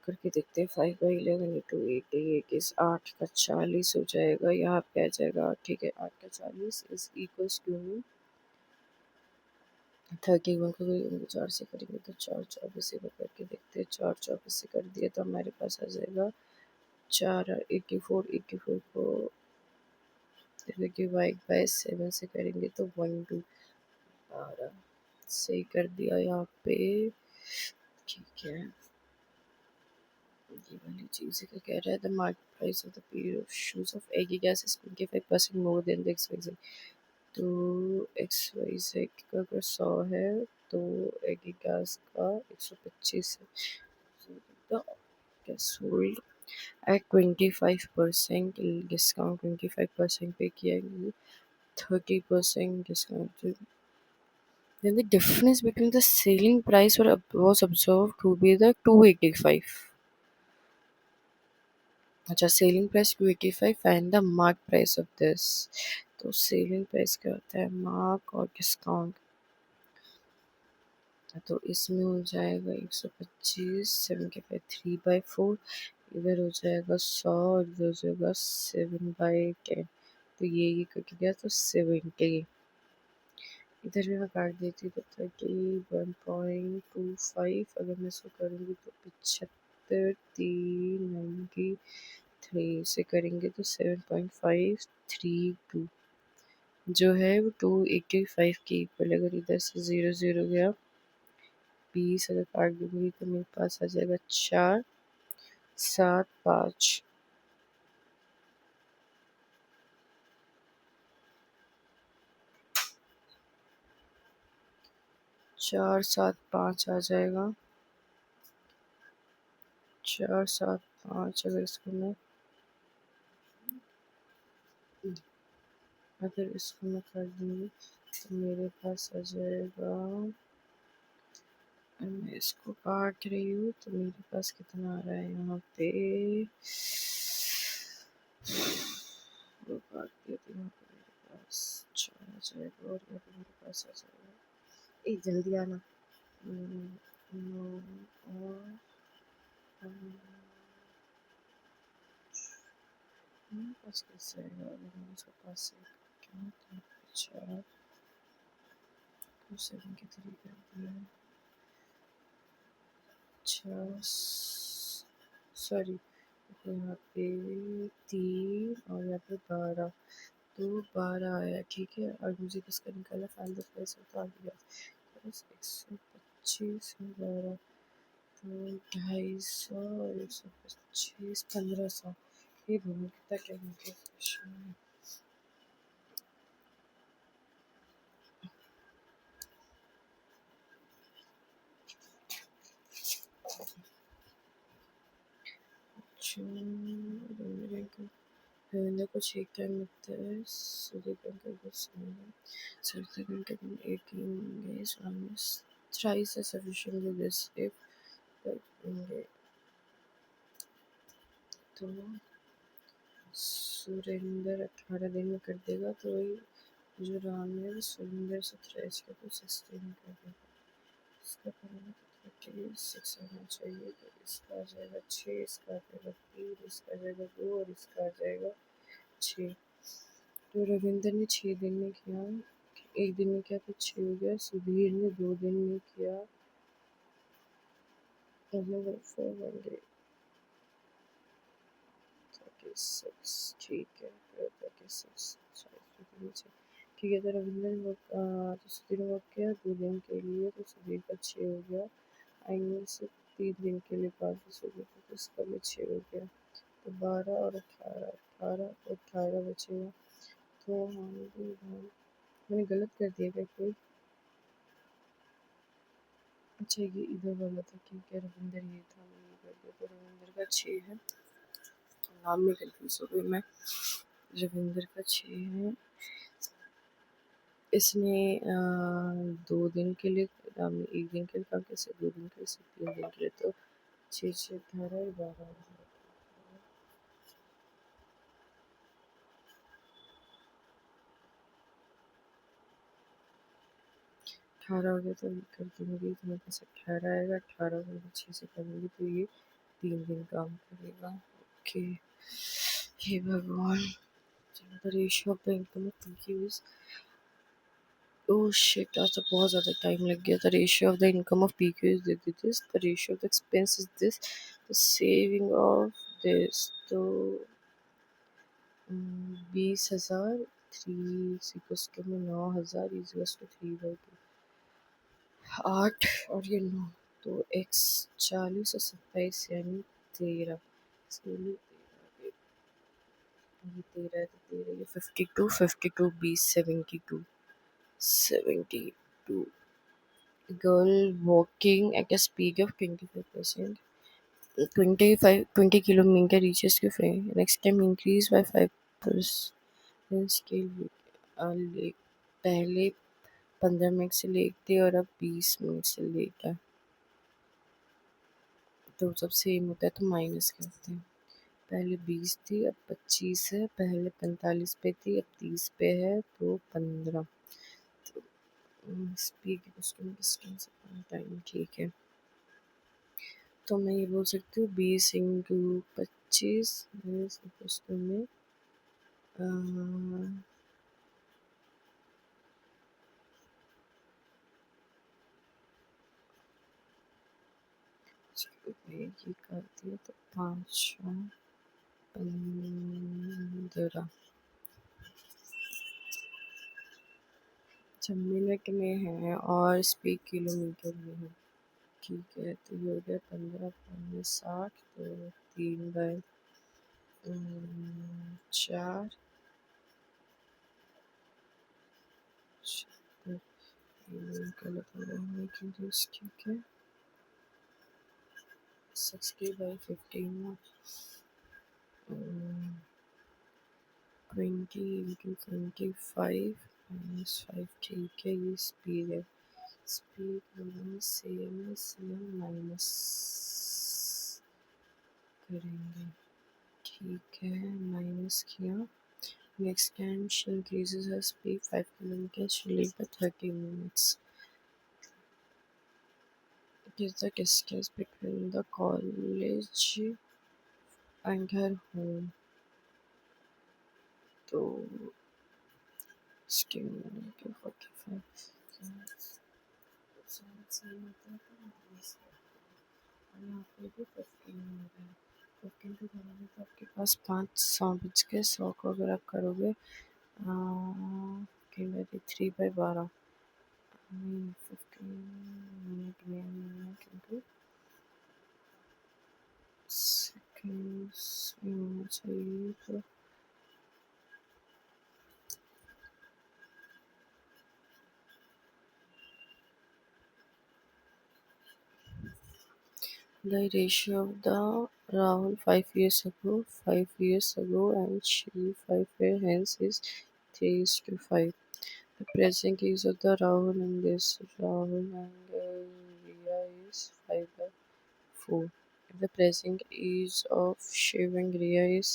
Speaker 1: करके देखते हैं, 5/11 × 8 इस 8 का 40 हो जाएगा, यहाँ पे आ जाएगा। ठीक है, 8 का 40 इज इक्वल्स टू 31 को 4 से करेंगे तो 4/24 से करके देखते हैं, 4/24 से कर दिया तो हमारे पास आ जाएगा 4/84 को डिवाइड/7 से करेंगे तो 1/12 सही कर दिया यहाँ पे। ठीक है, ये वाली चीज़ का कह रहा है, the market price of the pair of shoes of Aggie gas is 25% more than the expensive. तो XYZ का अगर 100 है तो एगी गैस का 125 है। सोल्ड एट 25% डिस्काउंट, 25% पे किया, 30% discounted. Then the difference between the selling price was observed to be the 285. अच्छा, selling price 285 and the mark price of this. तो सेलिंग प्राइस क्या होता है, मार्क और डिस्काउंट। तो इसमें हो जाएगा 125, 75 3/4, इधर हो जाएगा 100 और इधर हो जाएगा 7/10। तो ये करके गया तो 70, इधर भी मैं काट देती तो 31.25, अगर मैं इसको करूँगी तो 75, 393 से करेंगे तो 7.532 जो है वो 285 के इक्वल। अगर इधर से 0 गया, 20 अगर काट दूंगी तो मेरे पास आ जाएगा 475। 475 आ जाएगा, 475। अगर इसको मैं कर दूंगी तो मेरे पास आ जाएगा, मैं इसको काट रही हूँ तो मेरे पास कितना आ रहा है यहाँ पे, वो काट दिया तो यहाँ पे मेरे पास 4 आ जाएगा और यहाँ पे मेरे पास आ जाएगा, एक जल्दी आना, 9 और मेरे पास कैसे आएगा, अगर मैं इसको पास से क्या तो 4 7 के 3 कर दिया, 6 सॉरी, यहाँ पे 3 और यहाँ पे 12, तो 12 आया। ठीक है, और मुझे किसका निकाला, फाइनल प्राइस तो आ गया 125 में 12 तो 250 और 125 1500। ये दोनों कितना क्या निकला, रविंद्र को चेक टाइम मिलता है, सूर्य बैंक का सूर्य बैंक का 18 days almost thrice as sufficient with this if तो सुरेंद्र 18 दिन में कर देगा, तो वही जो राम है सुरेंद्र 17 का तो 16 कर देगा, इसका करना तो 36 आना चाहिए, तो इसका आ जाएगा 6, इसका आ जाएगा 3, इसका आ जाएगा 2 और इसका आ जाएगा 6। तो रविंद्र ने 6 दिन में किया, एक दिन में किया तो 6 हो गया, सुधीर ने 2 दिन में किया, 4 1 day 6 ठीक है, फिर तक 6 ठीक है। तो रविंद्र ने तो सुधीर ने वर्क किया 2 दिन के लिए, तो सुधीर का 6 हो गया। आएंगे से 3 दिन के लिए पाँच हो गया, तो उसका भी 6 हो गया। तो 12 और 18, 18 बचेगा। तो मैंने गलत कर दिया क्या कोई? अच्छा ये इधर वाला था, ठीक है। रविंदर ये था, मैंने ये कर दिया। तो रविंदर का 6 है, नाम में कंफ्यूज हो गई मैं। रविंदर का 6 है। इसने 2 दिन के लिए 1 दिन के लिए काम, कैसे 2 दिन के लिए, सिर्फ 3 दिन के लिए। तो 6 6 18 12 18 हो गया। तो ये कर दूंगी, तो मेरे पास 18 आएगा। 18 को 6 से करूँगी तो ये 3 दिन काम करेगा। ओके, हे भगवान। चलो, the ratio of the income of PQs. Oh shit, आज तो बहुत ज़्यादा टाइम लग गया। The ratio of the income of PQ is this, the ratio of the expense is this, the saving of this. तो 20,000 3 इक्वल्स टू में 9,000 equals to 3/2 8 और ये 9। तो x 40 और 27 यानी 13। इसके लिए 13 है, तो 13 ये 52 52 20 72 72। Girl walking at a speed of 25%. 20 kilometer reaches to frame. Next time increase by 5% scale late. पहले 15 मिनट से लेट थे और अब 20 मिनट से लेट है। तो जब सेम होता है तो माइनस करते हैं। पहले 20 थी, अब 25 है। पहले 45 पे थी, अब 30 पे है, तो 15। तो स्पीड की डिस्टेंस टाइम, ठीक है। तो मैं ये बोल सकती हूँ 20 × 25 में ये कर दिया तो 5 15 मिनट में है और स्पीड किलोमीटर में है। ठीक है, तो ये हो गया 15 60। तो 3/4 गलत हो रहा है क्योंकि ठीक है 60/15 20 × 25 -5। ठीक है, ये स्पीड है। स्पीड दोनों सेम है, इसलिए माइनस करेंगे। ठीक है, माइनस किया। Next time she increases her speed 5 kilometre, she leave by 30 minutes. It is the distance between the college and her home. तो इसके 45 यहाँ पे भी 15 हो रहा है। 15 को करोगे तो आपके पास 500 बच गए। 100 को अगर आप करोगे 3/12 15 मिनट में क्योंकि सेकेंड्स में होना चाहिए। तो the ratio of the Rahul 5 years ago and she 5 years hence is 3:5. The present age of the Rahul in this Rahul and Riya is 5/4. If the present age of Shiv and Riya is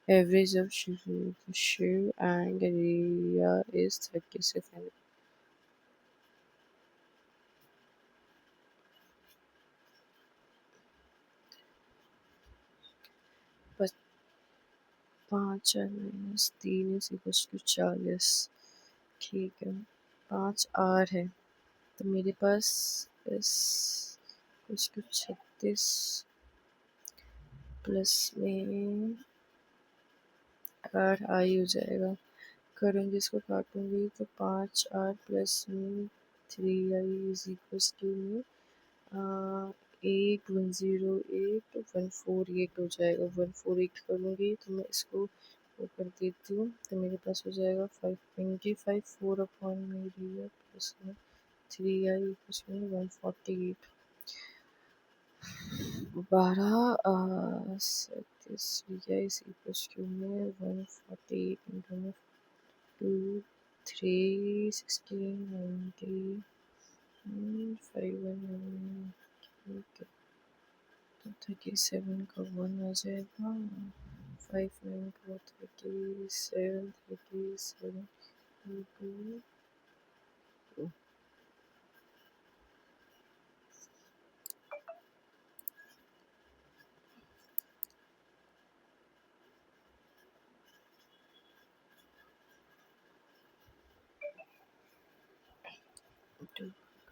Speaker 1: average of Shiv and Riya is 37. But 5 -3 is equals to 40। ठीक है, 5 R है। तो मेरे पास इस कुछ 36 plus में are आई हो जाएगा। करूँगी इसको काटूँगी तो 5R प्लस में 3I इज इक्वल्स टू में 8108 हो जाएगा। 148 करूँगी तो मैं इसको वो कर देती हूँ तो मेरे पास हो जाएगा 525 4 अपॉन में लिया प्लस में 3I इक्वल्स में 148 12 37 3I इज इक्वल्स टू में 148 इंटू में 2 3 16 90 5 1 तो 37 का 1 आ जाएगा। 5 9 4 37 37 2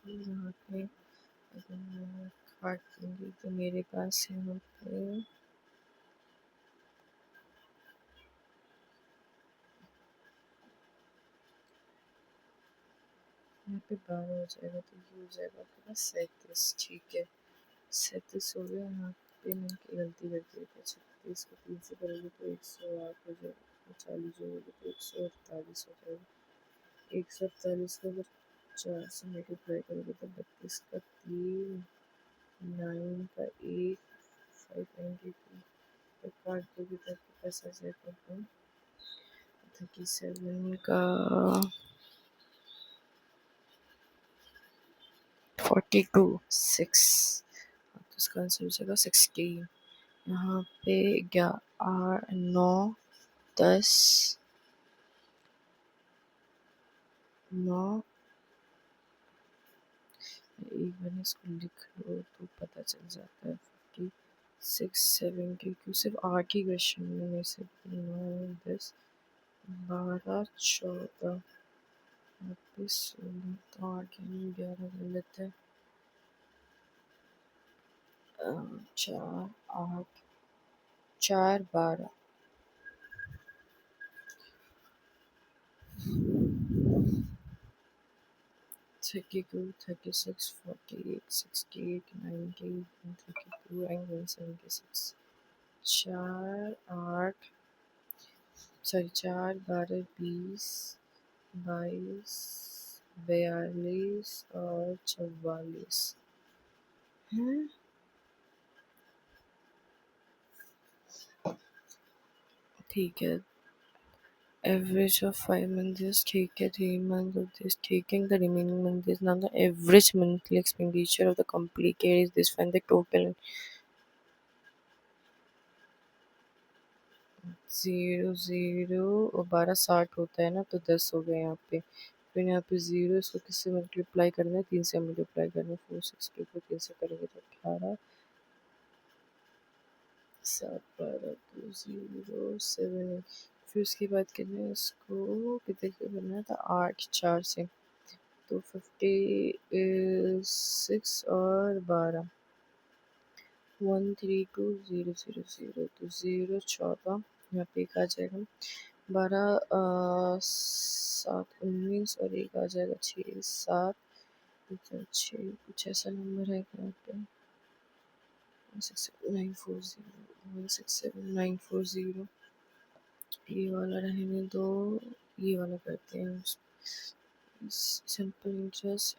Speaker 1: यहाँ पे अगर मैं काट दूँगी तो मेरे पास यहाँ पे यहाँ पे 12 हो जाएगा तो ये हो जाएगा आपके पास 37। ठीक है, 37 हो गया। यहाँ पे मैंने गलती कर दी है। 36 को 3 से करोगे तो 108 हो जाएगा। 40 हो जाएगा तो 148 हो जाएगा। 148 को अगर 4 से मल्टीप्लाई करोगे तो 32 का 3 9 का 1 592 तो काट दोगे तो आपके पास आ जाएगा 37 का 42 6 तो इसका आंसर हो जाएगा 16। यहाँ पे 8 9 10 9 एक बार इसको लिख लो तो पता चल जाता है। 56 70 क्यों सिर्फ 8 ही क्वेश्चन में मेरे से 9 10 12 14 16 तो 8 यानी 11 गलत है। 4 8 4 12 32 36 48 68 90 132 and 176 4 8 सॉरी 4 12 20 22 42 और 44 हैं। ठीक है, average of 5 months ठीक है, 3 months of this taking the remaining month is now the average monthly expenditure of the complete year is this when the total 0 0 और 12 60 होता है ना तो 10 हो गए यहाँ पे। फिर यहाँ पे 0 इसको किससे मल्टीप्लाई करना है 3 से मल्टीप्लाई करना है 462 को 3 से करेंगे तो 18 7 12 2 0 7 फिर उसके बाद करना है इसको कितने से करना था 8 4 से तो 56 और 12 132 0 0 0 तो 0 14 यहाँ पे एक आ जाएगा 12 7 19 और एक आ जाएगा 6 7 6 कुछ ऐसा नंबर है यहाँ पे 167 940 ये वाला रहने दो। ये वाला करते हैं simple interest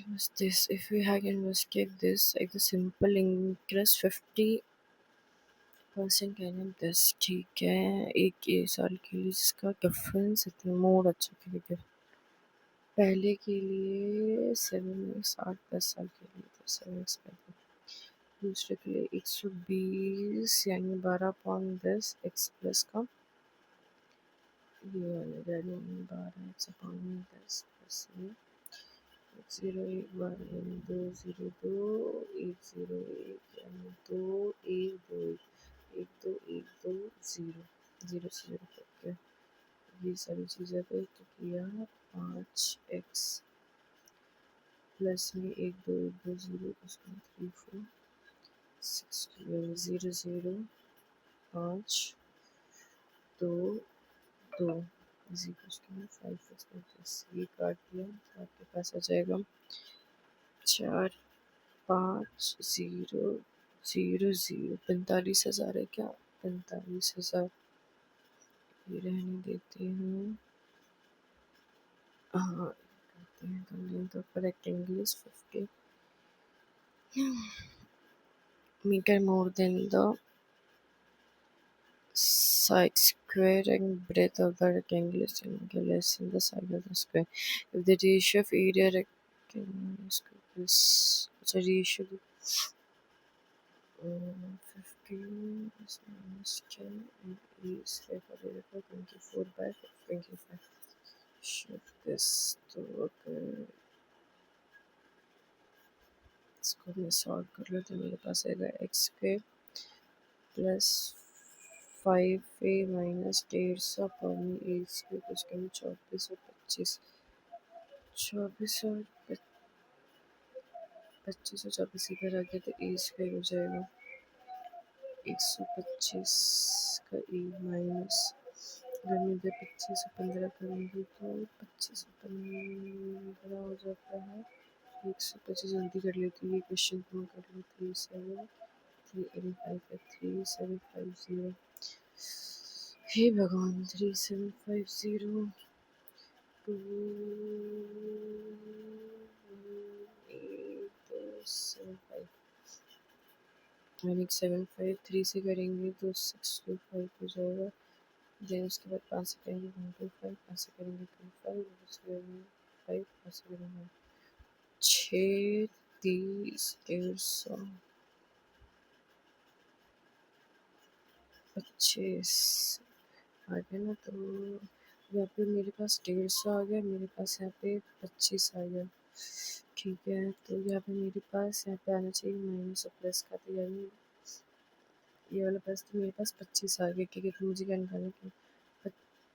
Speaker 1: was this if we had invested this like the simple interest 50% कहना 10 ठीक है। एक ये साल के लिए जिसका डिफरेंस इतना मोर अच्छा खेलेगा पहले के लिए 7x 8 10 साल के लिए तो 7x दूसरे के लिए 120 यानी 12/10 x प्लस का ये वाला वैल्यू 12x/10 प्लस ये 101 यानी 202 101 यानी 2 1 2 1 2 1 2 0 0 से 0 करके ये सारी चीज़ें पे तो किया 5x प्लस में 1 2 1 2 0 उसमें 3 4 6 0 0 5 दो दो इज इक्वल टू 5 ये काट दिया तो आपके पास आ जाएगा 4 5 0 0 0 45,000 है क्या? 45,000 ये रहने देते हैं। हाँ करते हैं तो length of rectangle is 50 meter more than the side square and breadth of the rectangle is less than the side of the square. If the ratio of area rectangle is a ratio of 15 is minus 10 and E is therefore divided by 24 by 25. Shift this to okay. इसको मैं solve कर लेते मेरे पास आएगा X square plus 5a minus 150 upon a square कुछ कम 2425 24 और 24 इधर आ गया तो ए स्क्वायर हो जाएगा 125 का ए माइनस अगर मैं इधर 2515 करूँगी तो 2515 हो जाता है 125 जल्दी कर लेती हूँ ये क्वेश्चन को मैं कर लेती हूँ 3750 हे भगवान 3750 2 8 7 5 3 से करेंगे तो 625 हो जाएगा देन उसके बाद 5 से करेंगे 125 5 से करेंगे 25 उसके बाद 5 5 से करेंगे 6 30 150 25 आ गया ना तो यहाँ पे मेरे पास 150 आ गया मेरे पास यहाँ पे 25 आ गया ठीक है तो यहाँ पे मेरे पास यहाँ पे आना चाहिए माइनस और प्लस का तो यानी ये वाला प्लस तो मेरे पास 25 आ गया ठीक है तो मुझे क्या निकालना कि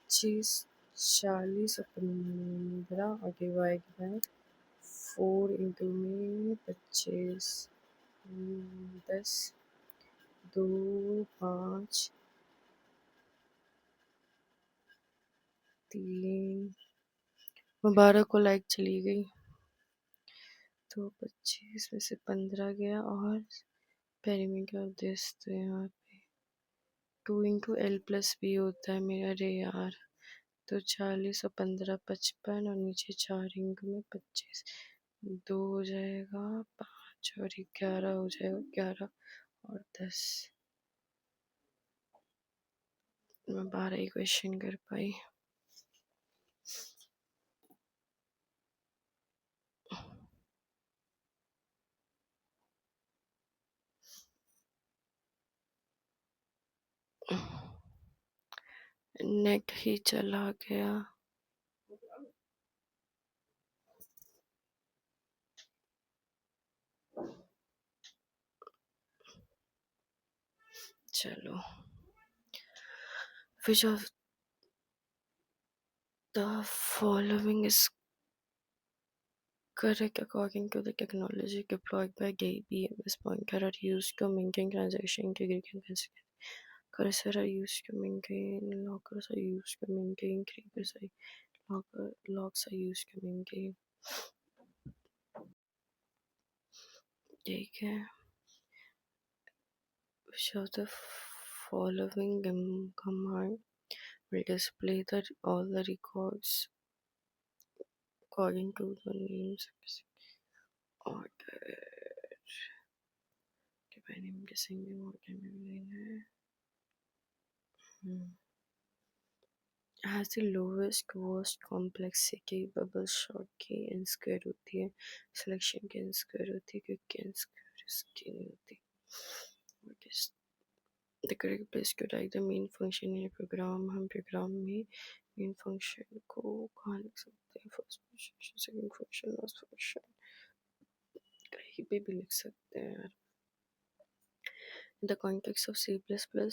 Speaker 1: 25 40 और 15 आगे वो आएगी 4 इंटू में 25 10 2 5 3 12 को लाइक चली गई तो 25 में से 15 गया और पेरीमीटर ऑफ दिस तो यहाँ पे 2 इंटू एल प्लस बी होता है मेरा रे यार तो 40 और 15 55 और नीचे 4 इंटू में 25 2 हो जाएगा 5 और 11 हो जाएगा 11 और 10 मैं 12 ही क्वेश्चन कर पाई नेट ही चला गया चलो which of the following is correct according to the technology deployed by DBMS pointer are used to maintain transaction integrity and security. Cursor are used to maintain, lockers are used to maintain, creepers are locks are used to maintain. ठीक है which of the following command will display all the records according to the names order depending I'm guessing the order में has the lowest worst complexity bubble short की n square होती है selection की n square होती है क्योंकि n square इसकी नहीं होती what is the correct place to write the main function in a program हम program में main function को कहाँ लिख सकते हैं first function second function last function कहीं पे भी लिख सकते हैं यार in the context of C++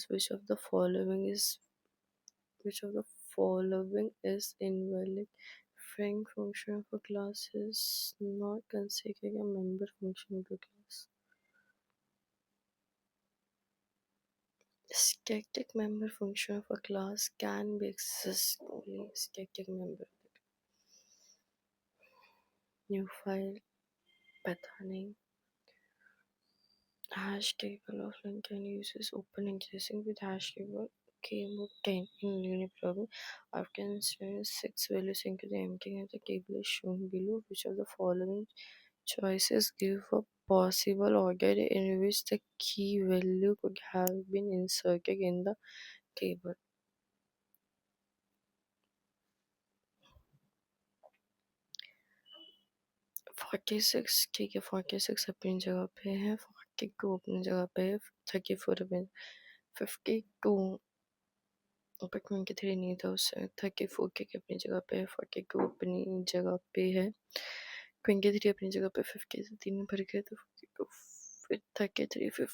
Speaker 1: which of the following is invalid Frank function of a class is not considered a member function of a class Static member function of a class can be accessed only static member. New file, पता नहीं. Hash table of Lincoln uses open indexing with hash table key 10 in unit problem. After inserting 6 values into the empty and the table is shown below. Which of the following choices give a possible order in which the key value could have been inserted in the table? 46 ठीक है 46 अपनी जगह पे है 42 अपनी जगह पे है 34 अपनी 52 ऊपर 23 नहीं था उससे 34 के अपनी जगह पे है 42 अपनी जगह पे है 23 अपनी जगह पे 50 से 3 भर गए तो 42 फिर 33 फिर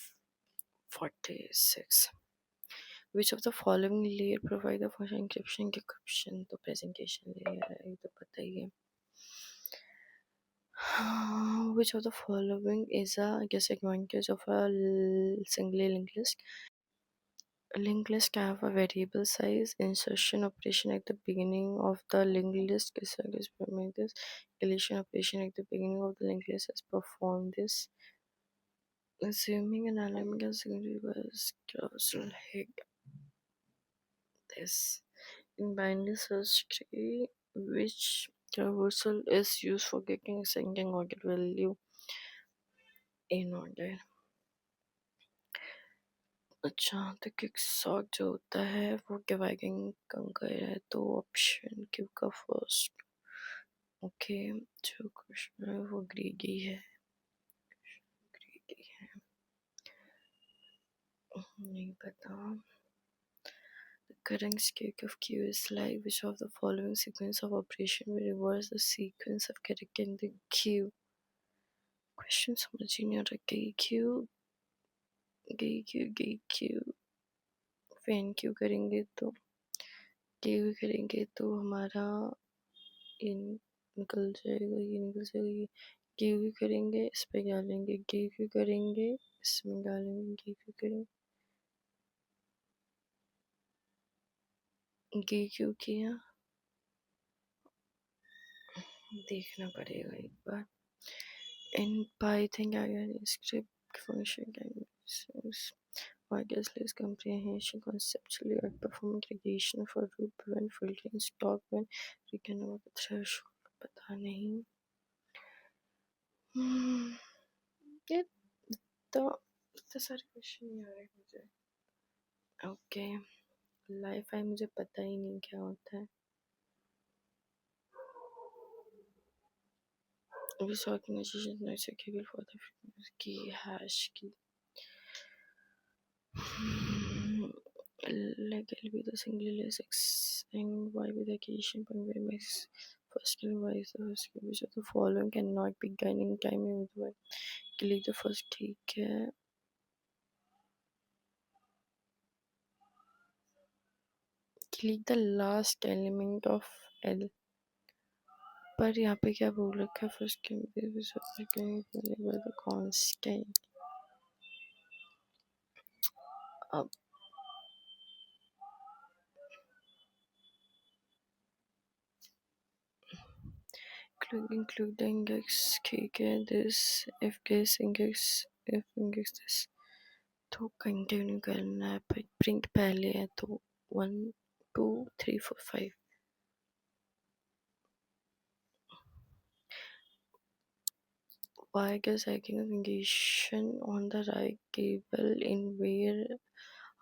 Speaker 1: 46 Which of the following layer provide the function encryption decryption तो presentation layer है ये तो पता ही है Which of the following is a disadvantage of a singly linked list? A linked list can have a variable size insertion operation at the beginning of the linked list. Performing this deletion operation at the beginning of the linked list has performed this. Assuming an element is was like this. In binary search tree, which traversal is used for getting ascending order value in order. अच्छा तो kick sock जो होता है वो dividing कंकर है तो option Q का फर्स्ट ओके जो क्वेश्चन है वो ग्रीडी है ग्रीडी है नहीं पता The current state of Q is like which of the following sequence of operation will reverse the sequence of character in the queue question समझ ही नहीं आ रहा गई क्यू फैन क्यू करेंगे तो क्यू करेंगे तो हमारा ये निकल जाएगा ये क्यू करेंगे इस पे डालेंगे क्यू करेंगे इसमें डालेंगे क्यू करेंगे क्यू किया देखना पड़ेगा एक बार in Python script function can Vargas comprehension conceptually outperform aggregation for root prevent filtering stop when written over the threshold पता नहीं ये तो सारे क्वेश्चन नहीं आ रहे मुझे ओके लाइफ है मुझे पता ही नहीं क्या होता है we saw organization not secure for the key hash key like L with the single less X and Y with the occasion point where makes first skill Y is the first skill which of the following cannot be done in time with Y delete the first ठीक है delete the last element of L पर यहाँ पे क्या बोल रखा है first can be the constant अब include the index ठीक है this if this index if index this तो कंटिन्यू करना है प्रिंट पहले है तो 1 2 3 4 5 Y is acting a condition on the right cable in where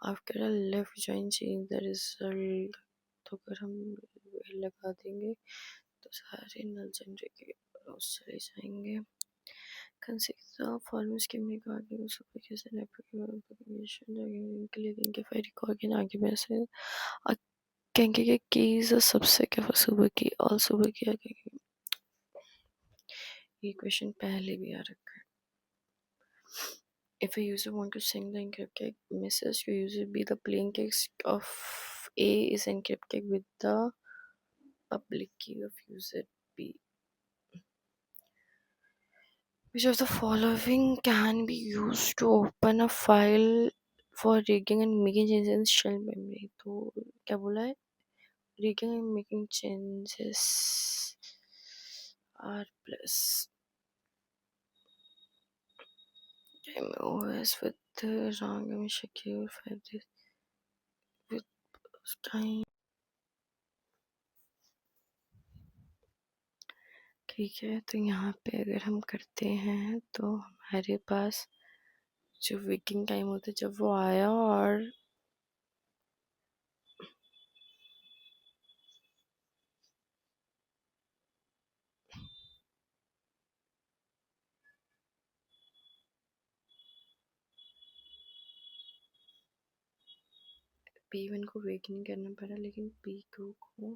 Speaker 1: after a left join change the result तो अगर हम लगा देंगे तो सारे नल जनरेटर उस चले जाएंगे consider following schematic arguments application application including if I recall in arguments कहेंगे कि keys सबसे क्या सुबह की और सुबह की आगे ये क्वेश्चन पहले भी आ रखा है If a user want to send the encrypted message to user B, the plain text of A is encrypted with the public key of user B. Which of the following can be used to open a file for reading and making changes in shell memory. तो क्या बोला है? Reading and making changes are plus OS with the wrong schedule for this with time। ठीक है, तो यहाँ पे अगर हम करते हैं तो हमारे पास जो वेकिंग टाइम होता है जब वो आया, और P1 को वेक नहीं करना पड़ा, लेकिन P2 को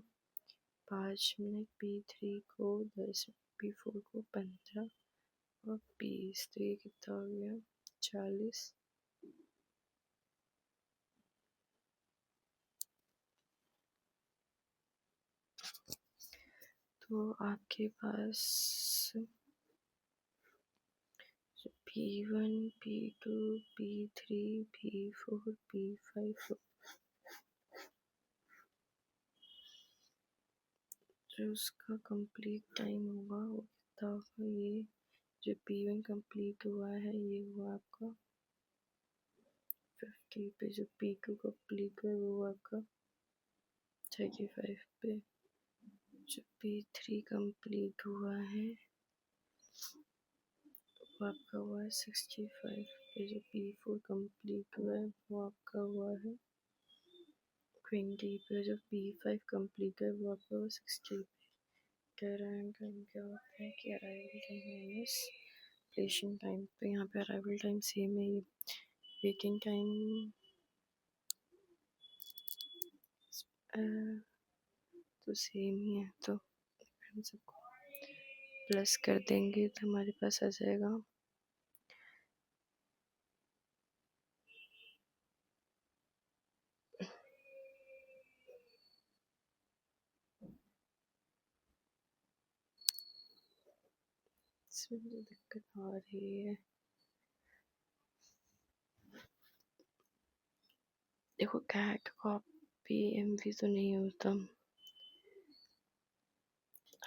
Speaker 1: 5 मिनट, P3 को 10, P4 को 15 और P3 तो ये कितना हो गया 40। तो आपके पास P1, P2, P3, P4, P5 जो उसका कंप्लीट टाइम होगा वो कितना होगा? ये जो P1 कंप्लीट हुआ है ये हुआ आपका 50 पे, जो P2 कंप्लीट हुआ वो आपका 35 पे, जो P3 कंप्लीट हुआ है वो आपका हुआ है 65 पे, जो P4 कंप्लीट हुआ है वो आपका हुआ है 20 पे, जो P5 कंप्लीट है वो आपका हुआ 60 पे। अराइवल टाइम क्या होता है कि arrival time minus placing time. तो यहाँ पे अराइवल टाइम सेम है, वेटिंग टाइम तो सेम ही है, तो हम सबको प्लस कर देंगे तो हमारे पास आ जाएगा इसमें मुझे दिक्कत आ रही है। देखो कैट कॉपी एमवी तो नहीं होता,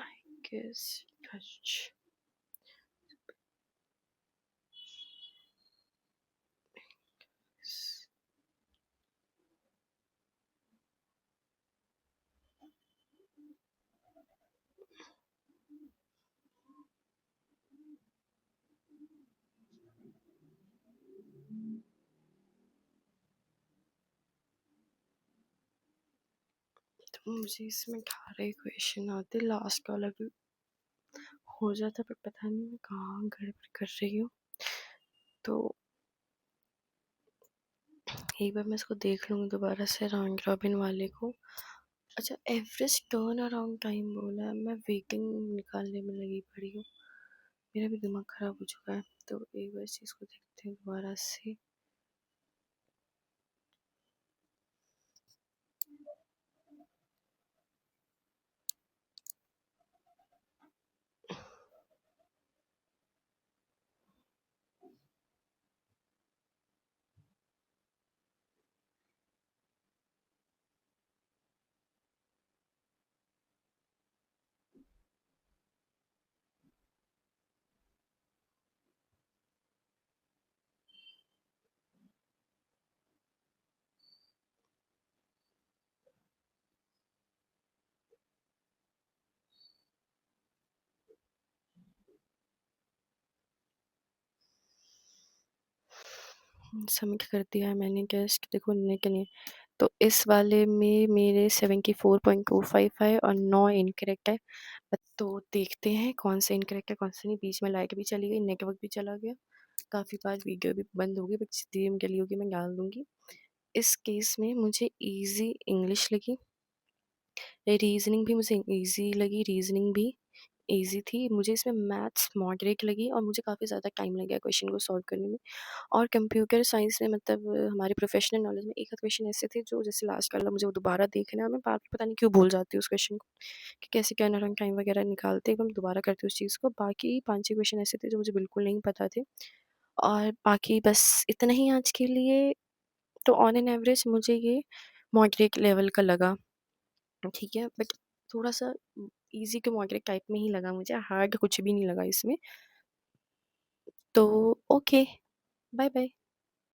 Speaker 1: आई गेस टच तो मुझे इसमें 18 इक्वेशन आते, लास्ट वाला भी हो जाता पर पता नहीं मैं कहाँ गड़बड़ कर रही हूँ। तो एक बार मैं इसको देख लूँगी दोबारा से राउंड रॉबिन वाले को। अच्छा, एवरेज टर्न अराउंड टाइम बोला है, मैं वेटिंग निकालने में लगी पड़ी हूँ, मेरा भी दिमाग ख़राब हो चुका है। तो एक बार इस चीज़ को देखते हैं दोबारा से। सबमिट कर दिया है मैंने टेस्ट, देखो निकले। तो इस वाले में मेरे 74.25 है और 9 इनकरेक्ट है। तो देखते हैं कौन सा इनकरेक्ट है कौन सा नहीं। बीच में लाइट भी चली गई, नेटवर्क भी चला गया, काफ़ी बार वीडियो भी बंद हो गई, बट जितनी देर के लिए होगी मैं डाल दूंगी। इस केस में मुझे इजी इंग्लिश लगी, रीजनिंग भी मुझे इजी लगी, रीजनिंग भी इजी थी। मुझे इसमें मैथ्स मॉडरेट लगी और मुझे काफ़ी ज़्यादा टाइम लग गया क्वेश्चन को सॉल्व करने में। और कंप्यूटर साइंस में मतलब हमारे प्रोफेशनल नॉलेज में एक आध क्वेश्चन ऐसे थे जो जैसे लास्ट वाला मुझे वो दोबारा देखना है, मैं बार बार पता नहीं क्यों भूल जाती हूँ उस क्वेश्चन को कि कैसे क्या रंग टाइम वगैरह निकालते, एक बार मैं दोबारा करती हूँ उस चीज़ को। बाकी 5-6 क्वेश्चन ऐसे थे जो मुझे बिल्कुल नहीं पता थे। और बाकी बस इतना ही आज के लिए। तो ऑन एन एवरेज मुझे ये मॉडरेट लेवल का लगा, ठीक है? बट थोड़ा-सा ईज़ी टू मॉडरेट टाइप में ही लगा मुझे, हार्ड कुछ भी नहीं लगा इसमें। तो ओके, बाय बाय।